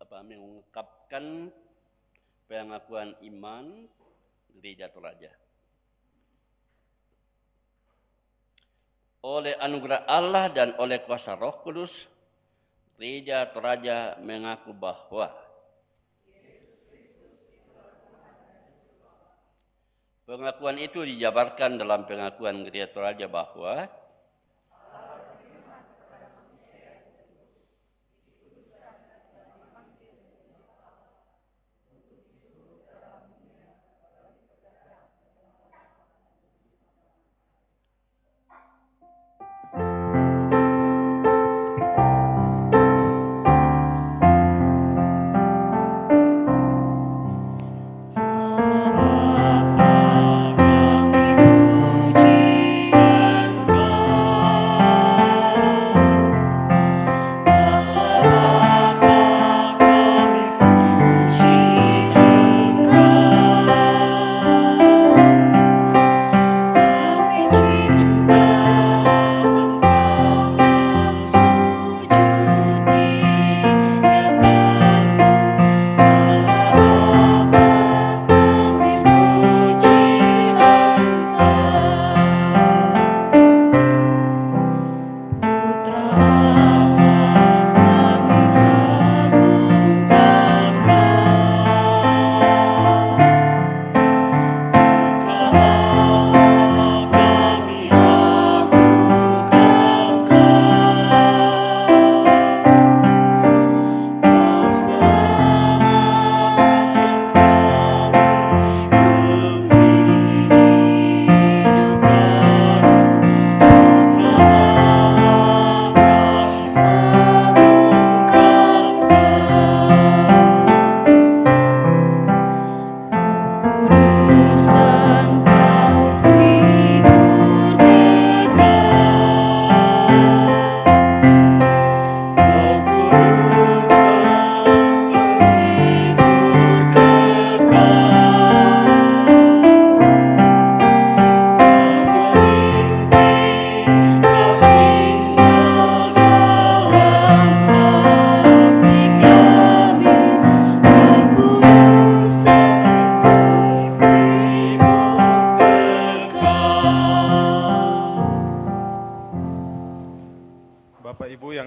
Speaker 1: mengungkapkan pengakuan iman Gereja Toraja. Oleh anugerah Allah dan oleh kuasa Roh Kudus, Gereja Toraja mengaku bahwa pengakuan itu dijabarkan dalam pengakuan Gereja Toraja bahwa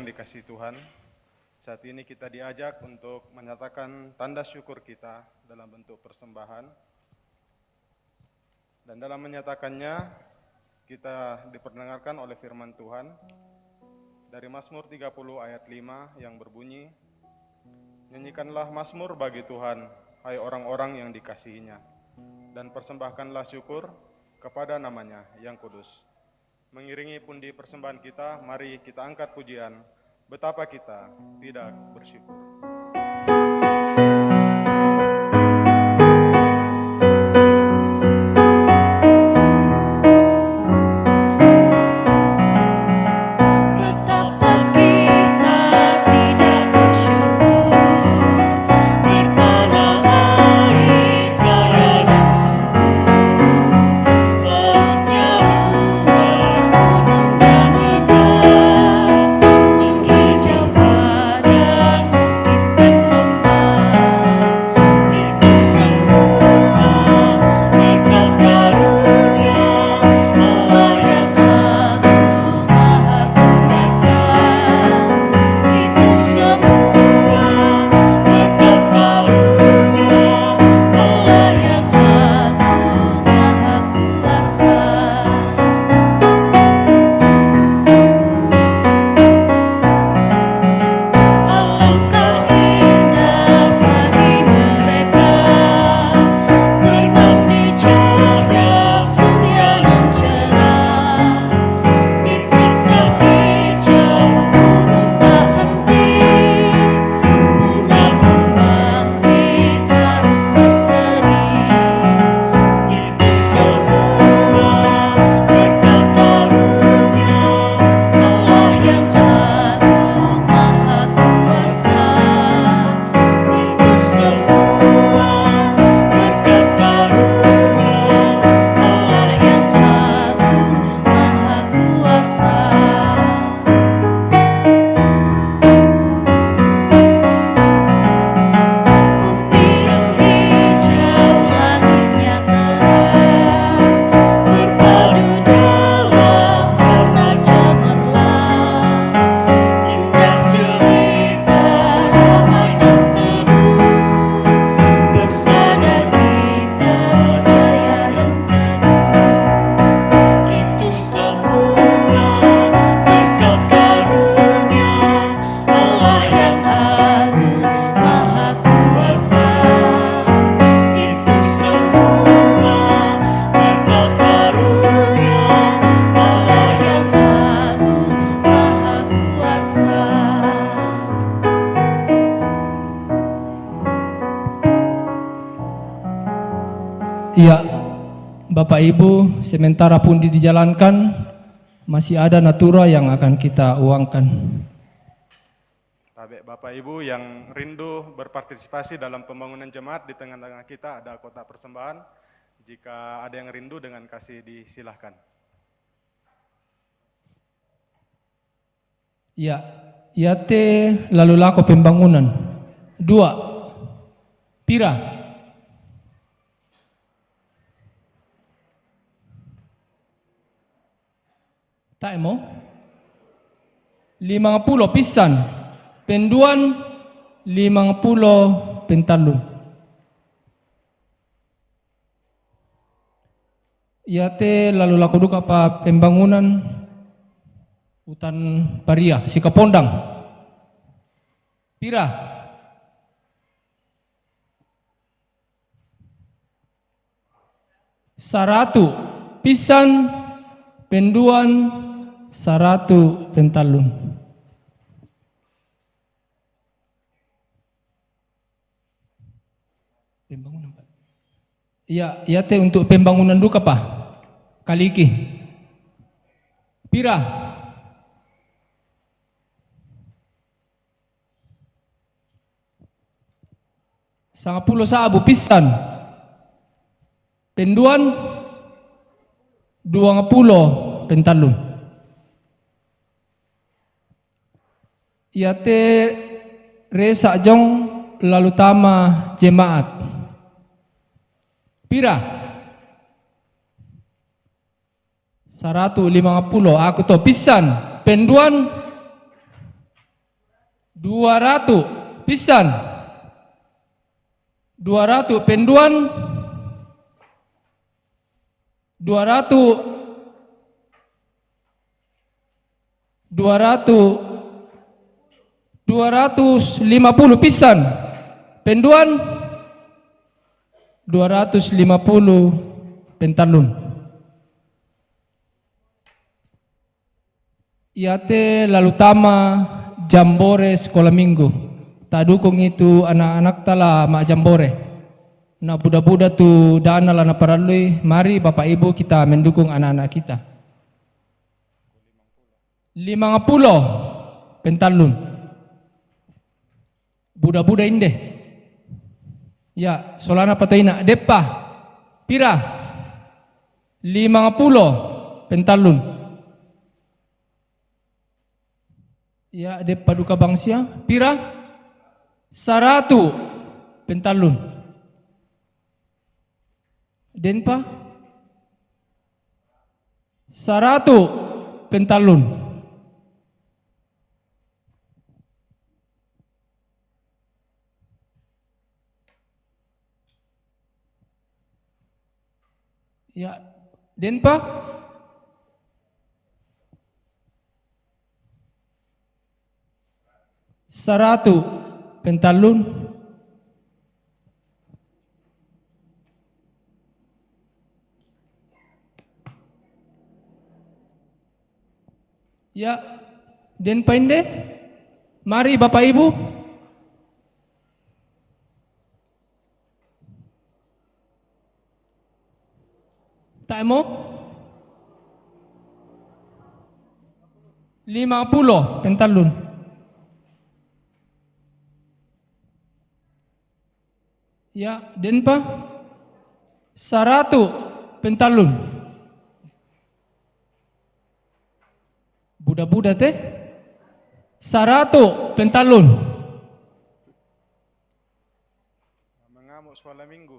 Speaker 2: dikasihi Tuhan, saat ini kita diajak untuk menyatakan tanda syukur kita dalam bentuk persembahan. Dan dalam menyatakannya, kita diperdengarkan oleh firman Tuhan dari Mazmur 30 ayat 5 yang berbunyi, "Nyanyikanlah mazmur bagi Tuhan, hai orang-orang yang dikasihinya, dan persembahkanlah syukur kepada namanya yang kudus." Mengiringi pundi persembahan kita, mari kita angkat pujian, betapa kita tidak bersyukur.
Speaker 5: Betapa kita tidak bersyukur Iya, Bapak Ibu, sementara pundi dijalankan, masih ada natura yang akan kita uangkan.
Speaker 2: Tabek Bapak Ibu yang rindu berpartisipasi dalam pembangunan jemaat, di tengah-tengah kita ada kotak persembahan. Jika ada yang rindu dengan kasih disilahkan.
Speaker 5: Ya, yate lalu lako pembangunan. 2. Pira. Tak mo? 50 pisan. Penduan 50 pentalun. Yate lalu laku duka pa pembangunan hutan Paria, Sikapondang. Pira? 100 pisan, penduan 100 pentalun. Pembangunan Pak. Iya, yate untuk pembangunan duka Pak. Kaliki. Pira? 10 sabu pisan. Penduan 20 pentalun. Yate resa jong lalu tama jemaat. Pira? 150. Aku to pisan. Penduan 200 pisan. 200 penduan 250 pisan. Penduan 250 pentalun. Yate lalu tama jambore sekolah minggu. Tak dukung itu anak-anak tala mak jambore. Na budak-budak tu dana lana paralui. Mari Bapak Ibu kita mendukung anak-anak kita. 50 pentalun. Budak-budak inde. Ya, solana patoina depa. Pira? 50 pentalun. Ya, depa duka bangsia. Pira? 100 pentalun. Denpa? 100 pentalun. Ya, Denpa? 100 pentalun. Ya, Denpa inde. Mari Bapak Ibu. Tak mau? 50 pentalun. Ya, Denpa 100 pentalun. Budak-budak teh 100 pentalun.
Speaker 2: Mengamuk sekolah minggu.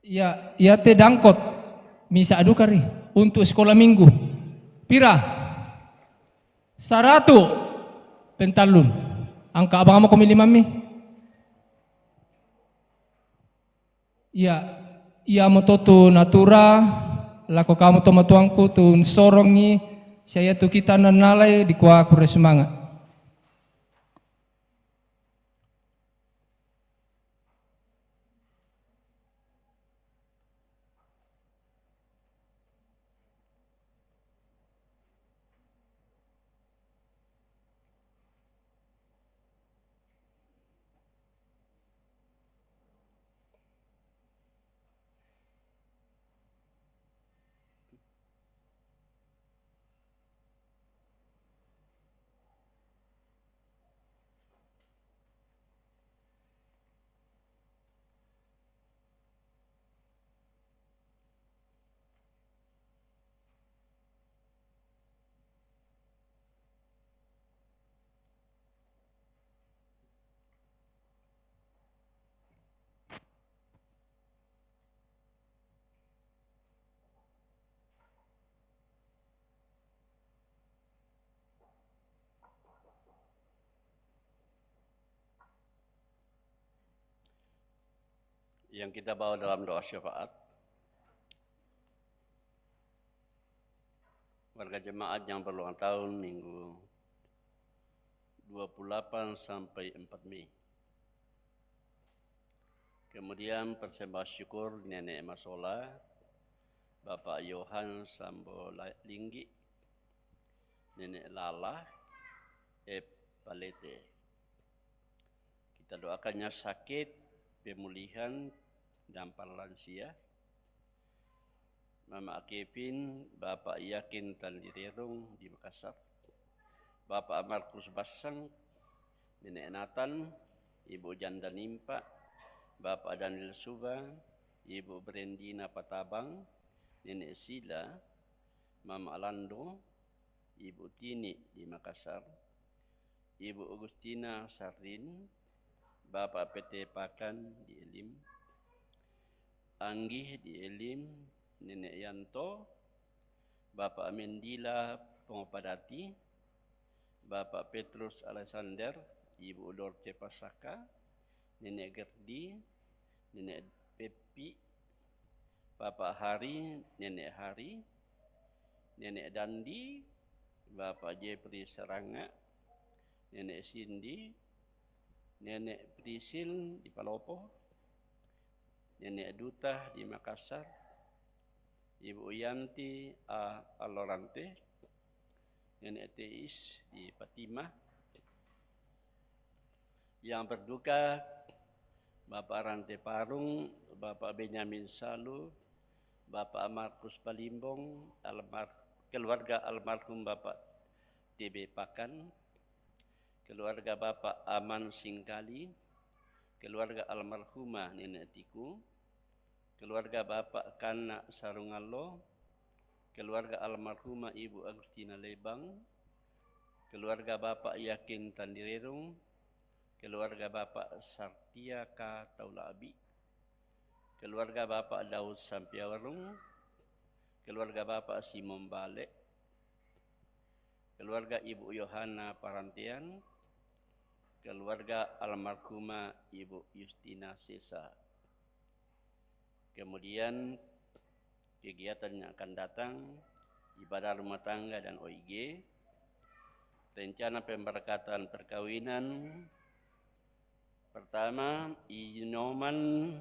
Speaker 5: Ya, ya teh dangkot. Misa adukari untuk sekolah minggu. Pira? 100 pentalun. Angka abang kamu komili mami? Ya, ia mototu natura. Lako kamu toma tuangku tu sorongi. Saya tu kita nanalai di kuah aku semangat.
Speaker 1: yang kita bawa dalam doa syafaat. Warga jemaat yang berulang tahun minggu 28 sampai 4 Mei. Kemudian persembahan syukur Nenek Masola, Bapak Yohan Sambo Linggi, Nenek Lala, Palete. Kita doakannya sakit, pemulihan, dan para lansia. Mama Kevin, Bapak Yakin Tandirerung di Makassar, Bapak Markus Basang, Nenek Nathan, Ibu Janda Nimpa, Bapak Daniel Suba, Ibu Brendina Patabang, Nenek Sila, Mama Alando, Ibu Tini di Makassar, Ibu Agustina Sardin, Bapak PT Pakan di Elim, Anggih di Elim, Nenek Yanto, Bapak Mendila Pengopadati, Bapak Petrus Alexander, Ibu Dorce Pasaka, Nenek Gerdi, Nenek Pepi, Bapak Hari, Nenek Hari, Nenek Dandi, Bapak Jepri Seranga, Nenek Cindy, Nenek Prisil di Palopo, Nenek Duta di Makassar, Ibu Yanti Alorante, Nenek Teis di Fatimah. Yang berduka Bapak Rante Parung, Bapak Benyamin Salu, Bapak Markus Palimbong, keluarga almarhum Bapak TB Pakan, keluarga Bapak Aman Singkali, keluarga almarhumah Nenek Tiku, keluarga Bapak Kana Sarungallo, keluarga almarhumah Ibu Agustina Lebang, keluarga Bapak Yakin Tandirerung, keluarga Bapak Sartia K. Taulabi, keluarga Bapak Daud Sampiawarung, keluarga Bapak Simon Bale, keluarga Ibu Yohana Parantian, keluarga almarhumah Ibu Justina Sesa. Kemudian kegiatan yang akan datang, ibadah rumah tangga dan OIG, rencana pemberkatan perkawinan. Pertama, Inoman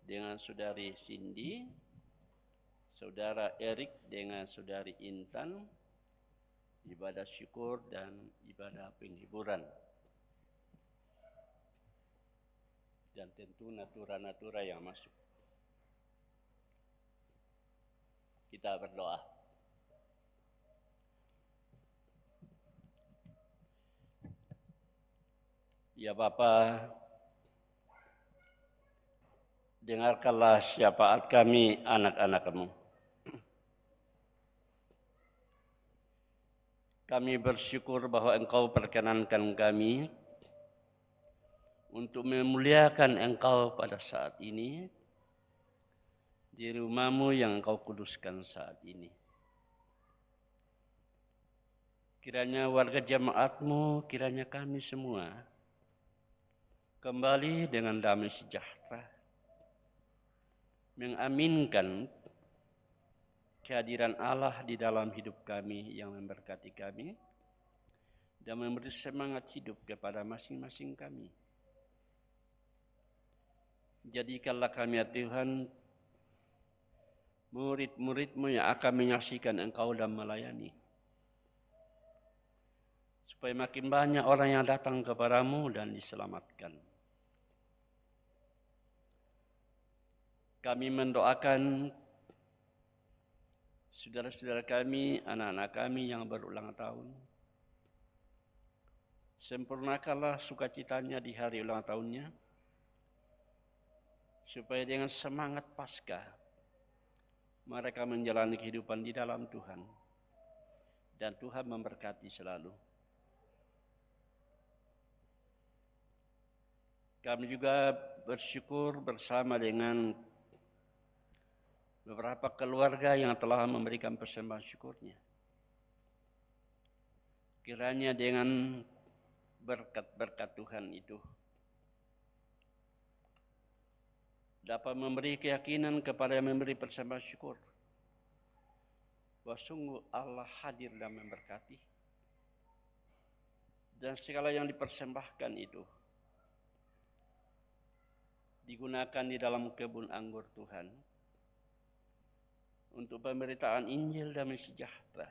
Speaker 1: dengan saudari Cindy, saudara Erik dengan saudari Intan, ibadah syukur dan ibadah penghiburan. Dan tentu natura-natura yang masuk. Kita berdoa. Ya Bapa, dengarkanlah syafaat kami anak-anak-Mu. Kami bersyukur bahwa Engkau perkenankan kami untuk memuliakan Engkau pada saat ini di rumah-Mu yang Engkau kuduskan saat ini. Kiranya warga jemaat-Mu, kiranya kami semua kembali dengan damai sejahtera, mengaminkan kehadiran Allah di dalam hidup kami yang memberkati kami dan memberi semangat hidup kepada masing-masing kami. Jadikanlah kami ya Tuhan, murid-murid-Mu yang akan menyaksikan Engkau dan melayani. Supaya makin banyak orang yang datang kepadamu dan diselamatkan. Kami mendoakan saudara-saudara kami, anak-anak kami yang berulang tahun. Sempurnakanlah sukacitanya di hari ulang tahunnya, supaya dengan semangat Paskah mereka menjalani kehidupan di dalam Tuhan, dan Tuhan memberkati selalu. Kami juga bersyukur bersama dengan beberapa keluarga yang telah memberikan persembahan syukurnya. Kiranya dengan berkat-berkat Tuhan itu dapat memberi keyakinan kepada yang memberi persembahan syukur bahwa sungguh Allah hadir dan memberkati, dan segala yang dipersembahkan itu digunakan di dalam kebun anggur Tuhan untuk pemberitaan Injil damai sejahtera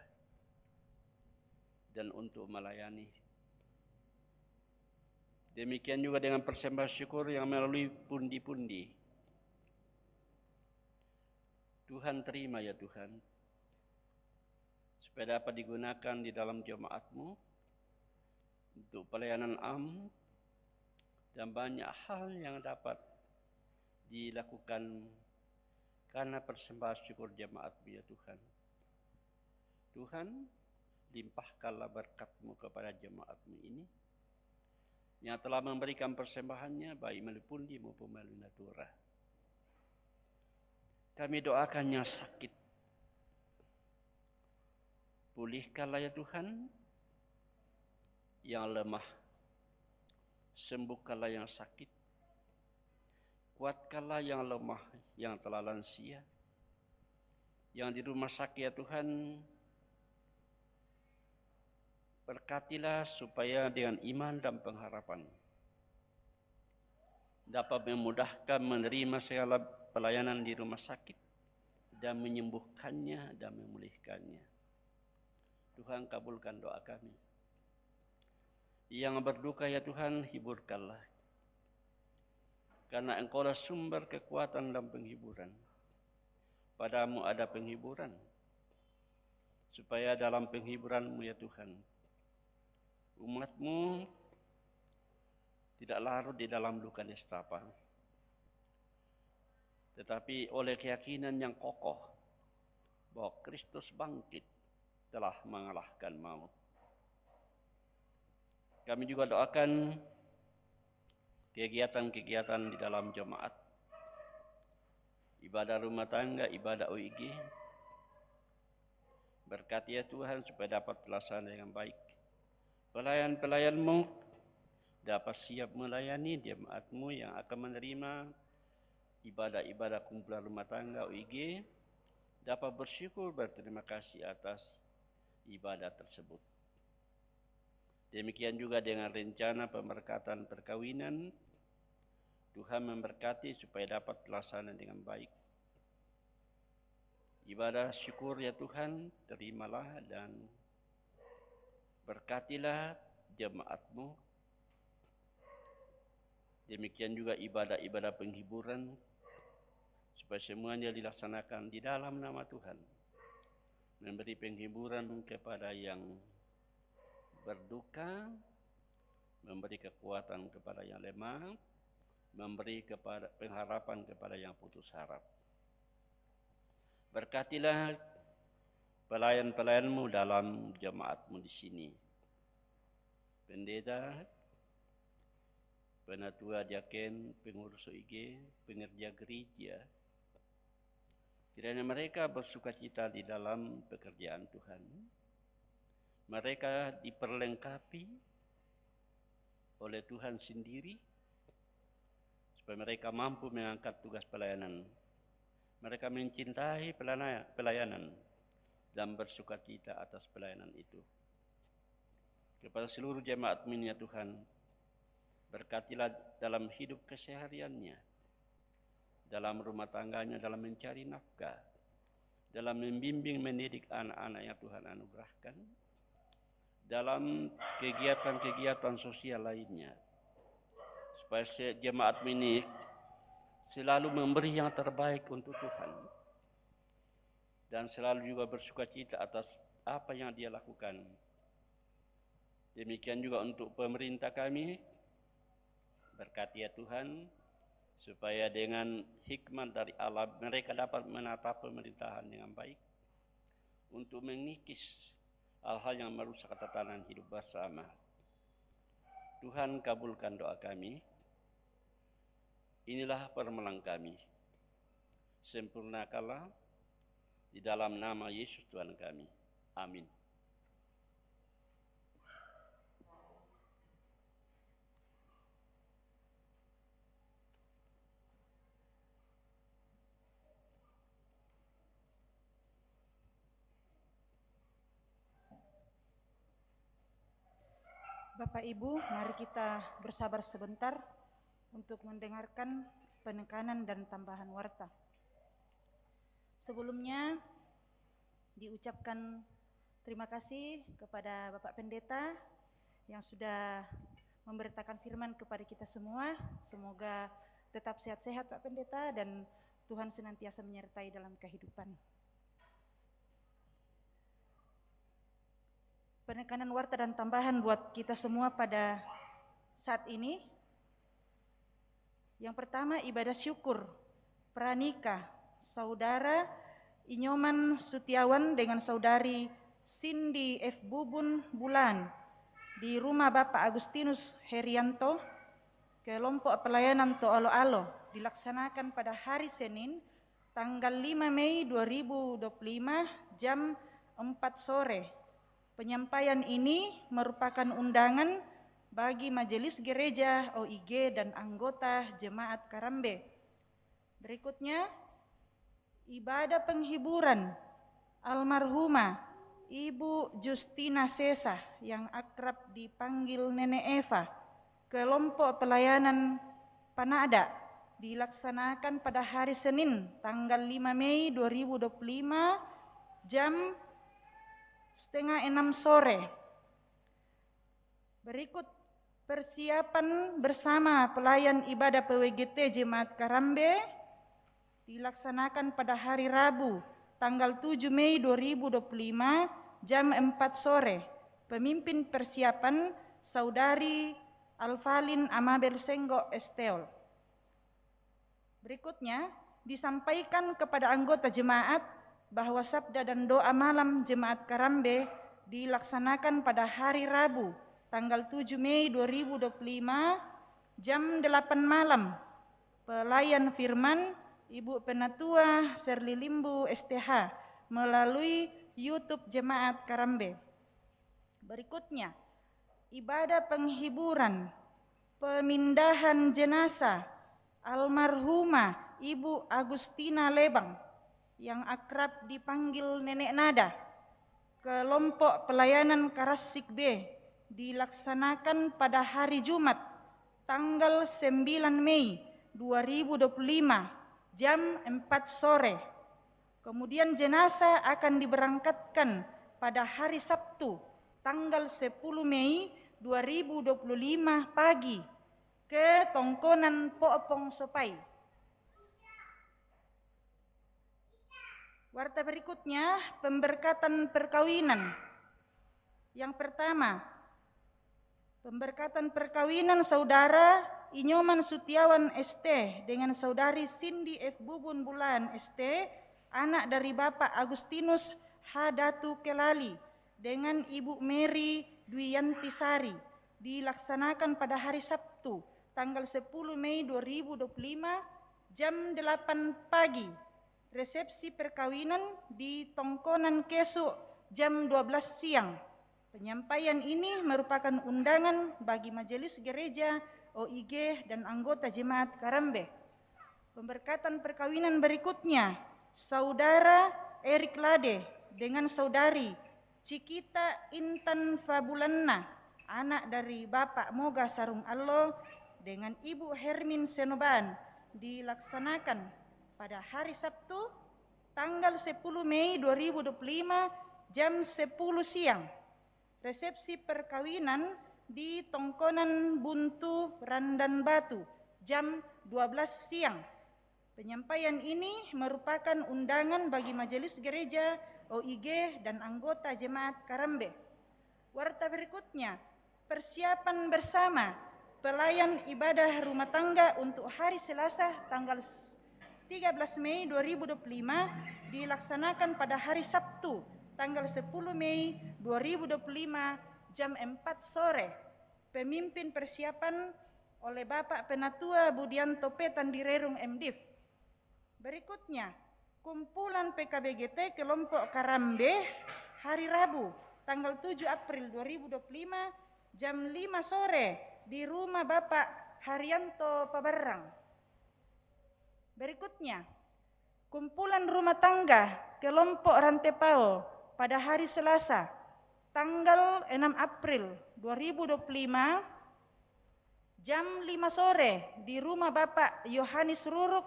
Speaker 1: dan untuk melayani. Demikian juga dengan persembahan syukur yang melalui pundi-pundi. Tuhan terima ya Tuhan, supaya dapat digunakan di dalam jemaat-Mu untuk pelayanan am dan banyak hal yang dapat dilakukan karena persembahan syukur jemaat-Mu ya Tuhan. Tuhan, limpahkanlah berkat-Mu kepada jemaat-Mu ini yang telah memberikan persembahannya baik melalui pundi maupun melalui natura. Kami doakan yang sakit, pulihkanlah ya Tuhan, yang lemah, sembuhkanlah yang sakit, kuatkanlah yang lemah, yang telah lansia, yang di rumah sakit ya Tuhan, berkatilah supaya dengan iman dan pengharapan dapat memudahkan menerima segala pelayanan di rumah sakit dan menyembuhkannya dan memulihkannya. Tuhan, kabulkan doa kami. Yang berduka ya Tuhan, hiburkanlah, karena Engkaulah sumber kekuatan dan penghiburan. Padamu ada penghiburan, supaya dalam penghiburan-Mu ya Tuhan, umat-Mu tidak larut di dalam duka nestapa, tetapi oleh keyakinan yang kokoh bahwa Kristus bangkit telah mengalahkan maut. Kami juga doakan kegiatan-kegiatan di dalam jemaat, ibadah rumah tangga, ibadah OIG. Berkati ya Tuhan supaya dapat terlaksana dengan baik. Pelayan-pelayan-Mu dapat siap melayani jemaat-Mu yang akan menerima ibadah-ibadah kumpulan rumah tangga OIG, dapat bersyukur berterima kasih atas ibadah tersebut. Demikian juga dengan rencana pemberkatan perkawinan, Tuhan memberkati supaya dapat terlaksana dengan baik. Ibadah syukur ya Tuhan, terimalah dan berkatilah jemaat-Mu. Demikian juga ibadah-ibadah penghiburan, supaya semuanya dilaksanakan di dalam nama Tuhan. Memberi penghiburan kepada yang berduka, memberi kekuatan kepada yang lemah, memberi kepada pengharapan kepada yang putus harap. Berkatilah pelayan-pelayan-Mu dalam jemaat-Mu di sini. Pendeta, penatua diaken, pengurus OIG, pengerja gereja, kiranya mereka bersukacita di dalam pekerjaan Tuhan. Mereka diperlengkapi oleh Tuhan sendiri supaya mereka mampu mengangkat tugas pelayanan. Mereka mencintai pelayanan dan bersukacita atas pelayanan itu. Kepada seluruh jemaat ini ya Tuhan, berkatilah dalam hidup kesehariannya, dalam rumah tangganya, dalam mencari nafkah, dalam membimbing mendidik anak-anak yang Tuhan anugerahkan, dalam kegiatan-kegiatan sosial lainnya, supaya jemaat ini selalu memberi yang terbaik untuk Tuhan dan selalu juga bersukacita atas apa yang dia lakukan. Demikian juga untuk pemerintah kami, berkati ya Tuhan, supaya dengan hikmat dari Allah mereka dapat menata pemerintahan dengan baik untuk mengikis hal-hal yang merusak tatanan hidup bersama. Tuhan, kabulkan doa kami. Inilah permohonan kami. Sempurnakanlah di dalam nama Yesus Tuhan kami. Amin.
Speaker 6: Bapak Ibu, mari kita bersabar sebentar untuk mendengarkan penekanan dan tambahan warta. Sebelumnya diucapkan terima kasih kepada Bapak Pendeta yang sudah memberitakan firman kepada kita semua. Semoga tetap sehat-sehat Pak Pendeta dan Tuhan senantiasa menyertai dalam kehidupan. Penekanan warta dan tambahan buat kita semua pada saat ini. Yang pertama, ibadah syukur pranikah Saudara Inyoman Sutiawan dengan Saudari Cindy F. Bubun Bulan di rumah Bapak Agustinus Herianto, kelompok pelayanan To'alo-alo, dilaksanakan pada hari Senin tanggal 5 Mei 2025 jam 4 sore. Penyampaian ini merupakan undangan bagi Majelis Gereja OIG dan anggota Jemaat Karambe. Berikutnya, ibadah penghiburan almarhumah Ibu Justina Sesa yang akrab dipanggil Nenek Eva, kelompok pelayanan Panada, dilaksanakan pada hari Senin tanggal 5 Mei 2025 jam 5:30 sore. Berikut persiapan bersama pelayan ibadah PWGT Jemaat Karambe dilaksanakan pada hari Rabu tanggal 7 Mei 2025 jam 4 sore. Pemimpin persiapan Saudari Alvalin Amabel Senggo Esteol. Berikutnya disampaikan kepada anggota jemaat bahwa sabda dan doa malam Jemaat Karambe dilaksanakan pada hari Rabu tanggal 7 Mei 2025 jam 8 malam. Pelayan firman Ibu Penatua Serli Limbu STH melalui YouTube Jemaat Karambe. Berikutnya, ibadah penghiburan pemindahan jenazah almarhumah Ibu Agustina Lebang yang akrab dipanggil Nenek Nada, kelompok pelayanan Karasik B, dilaksanakan pada hari Jumat tanggal 9 Mei 2025 jam 4 sore. Kemudian jenazah akan diberangkatkan pada hari Sabtu tanggal 10 Mei 2025 pagi ke Tongkonan Poopong Sopai. Warta berikutnya, pemberkatan perkawinan. Yang pertama, pemberkatan perkawinan Saudara Inyoman Sutiawan ST dengan Saudari Cindy F. Bubun Bulan ST, anak dari Bapak Agustinus H. Datu Kelali dengan Ibu Mary Dwiyanti Sari, dilaksanakan pada hari Sabtu tanggal 10 Mei 2025 jam 8 pagi. Resepsi perkawinan di Tongkonan Kesu jam 12 siang. Penyampaian ini merupakan undangan bagi Majelis Gereja OIG dan anggota Jemaat Karambe. Pemberkatan perkawinan berikutnya, Saudara Erik Lade dengan Saudari Cikita Intan Fabulanna, anak dari Bapak Moga Sarung Allo dengan Ibu Hermin Senoban, dilaksanakan pada hari Sabtu tanggal 10 Mei 2025 jam 10 siang. Resepsi perkawinan di Tongkonan Buntu Randan Batu jam 12 siang. Penyampaian ini merupakan undangan bagi Majelis Gereja OIG dan anggota Jemaat Karambe. Warta berikutnya, persiapan bersama pelayan ibadah rumah tangga untuk hari Selasa tanggal 13 Mei 2025 dilaksanakan pada hari Sabtu tanggal 10 Mei 2025 jam 4 sore. Pemimpin persiapan oleh Bapak Penatua Budianto Petan Direrung MDiv. Berikutnya, kumpulan PKBGT kelompok Karambe hari Rabu tanggal 7 April 2025 jam 5 sore di rumah Bapak Haryanto Pabarang. Berikutnya, kumpulan rumah tangga kelompok Rantepao pada hari Selasa tanggal 6 April 2025 jam 5 sore di rumah Bapak Yohanes Ruruk,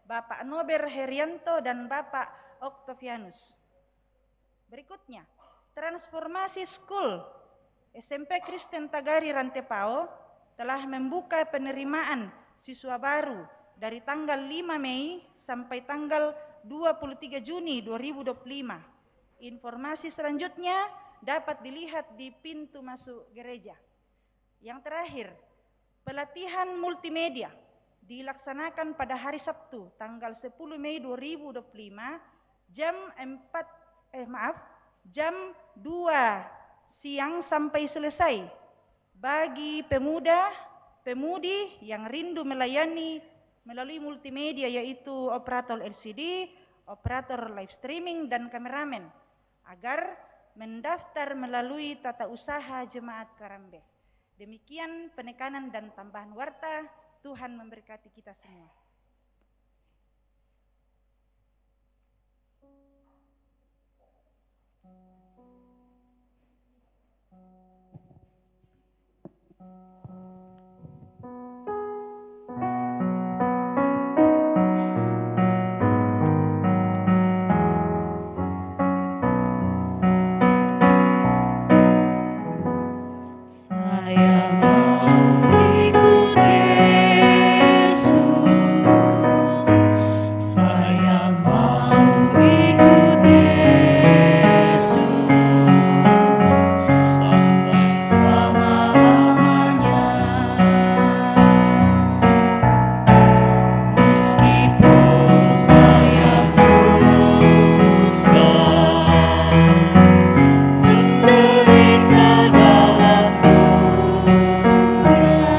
Speaker 6: Bapak Nober Herianto, dan Bapak Octavianus. Berikutnya, Transformasi School SMP Kristen Tagari Rantepao telah membuka penerimaan siswa baru dari tanggal 5 Mei sampai tanggal 23 Juni 2025. Informasi selanjutnya dapat dilihat di pintu masuk gereja. Yang terakhir, pelatihan multimedia dilaksanakan pada hari Sabtu tanggal 10 Mei 2025 jam 2 siang sampai selesai bagi pemuda, pemudi yang rindu melayani melalui multimedia, yaitu operator LCD, operator live streaming, dan kameramen, agar mendaftar melalui tata usaha Jemaat Karambe. Demikian penekanan dan tambahan warta. Tuhan memberkati kita semua.
Speaker 7: Saya mau ikut Yesus, saya mau ikut Yesus sampai selama-lamanya. Meskipun saya susah menderita dalam dunia,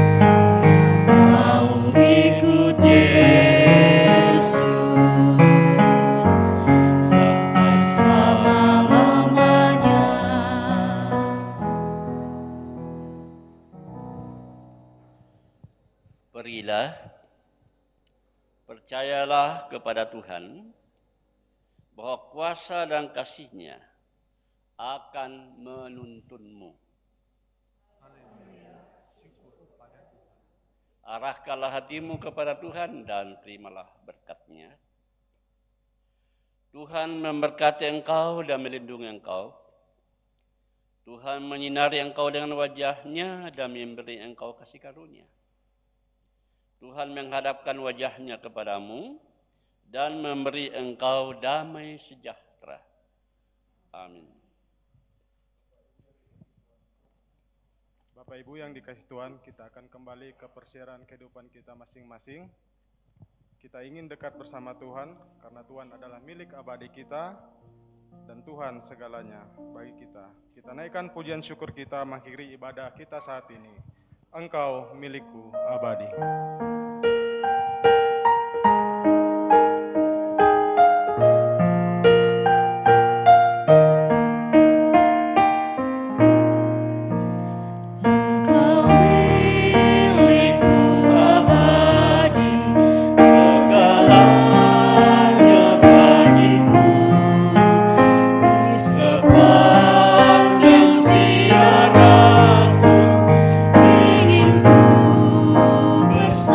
Speaker 7: saya mau ikut Yesus sampai selama-lamanya.
Speaker 1: Pergilah, percayalah kepada Tuhan bahwa kuasa dan kasih-Nya akan menuntunmu. Arahkanlah hatimu kepada Tuhan dan terimalah berkat-Nya. Tuhan memberkati engkau dan melindungi engkau. Tuhan menyinari engkau dengan wajah-Nya dan memberi engkau kasih karunia. Tuhan menghadapkan wajah-Nya kepadamu dan memberi engkau damai sejahtera. Amin.
Speaker 2: Bapak Ibu yang dikasihi Tuhan, kita akan kembali ke persiaran kehidupan kita masing-masing. Kita ingin dekat bersama Tuhan karena Tuhan adalah milik abadi kita dan Tuhan segalanya bagi kita. Kita naikkan pujian syukur kita mengakhiri ibadah kita saat ini. Engkau milikku abadi.
Speaker 7: Engkau milikku abadi, segalanya bagiku. Di sepanjang siaranku ingin ku bersama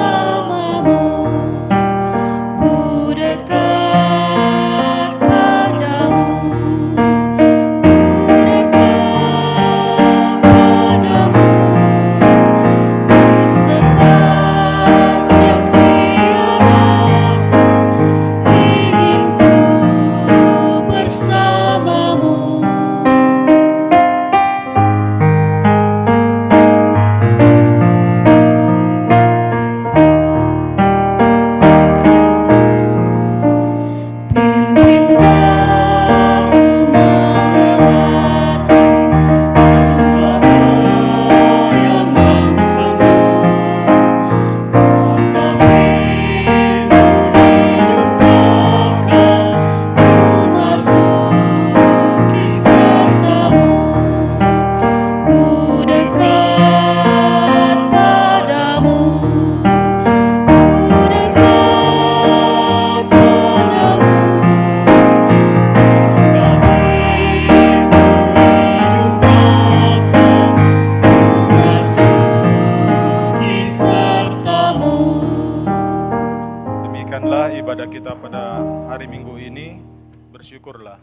Speaker 2: Demikianlah ibadah kita pada hari Minggu ini. Bersyukurlah.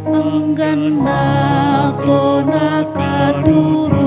Speaker 7: Enggan na to nakaturo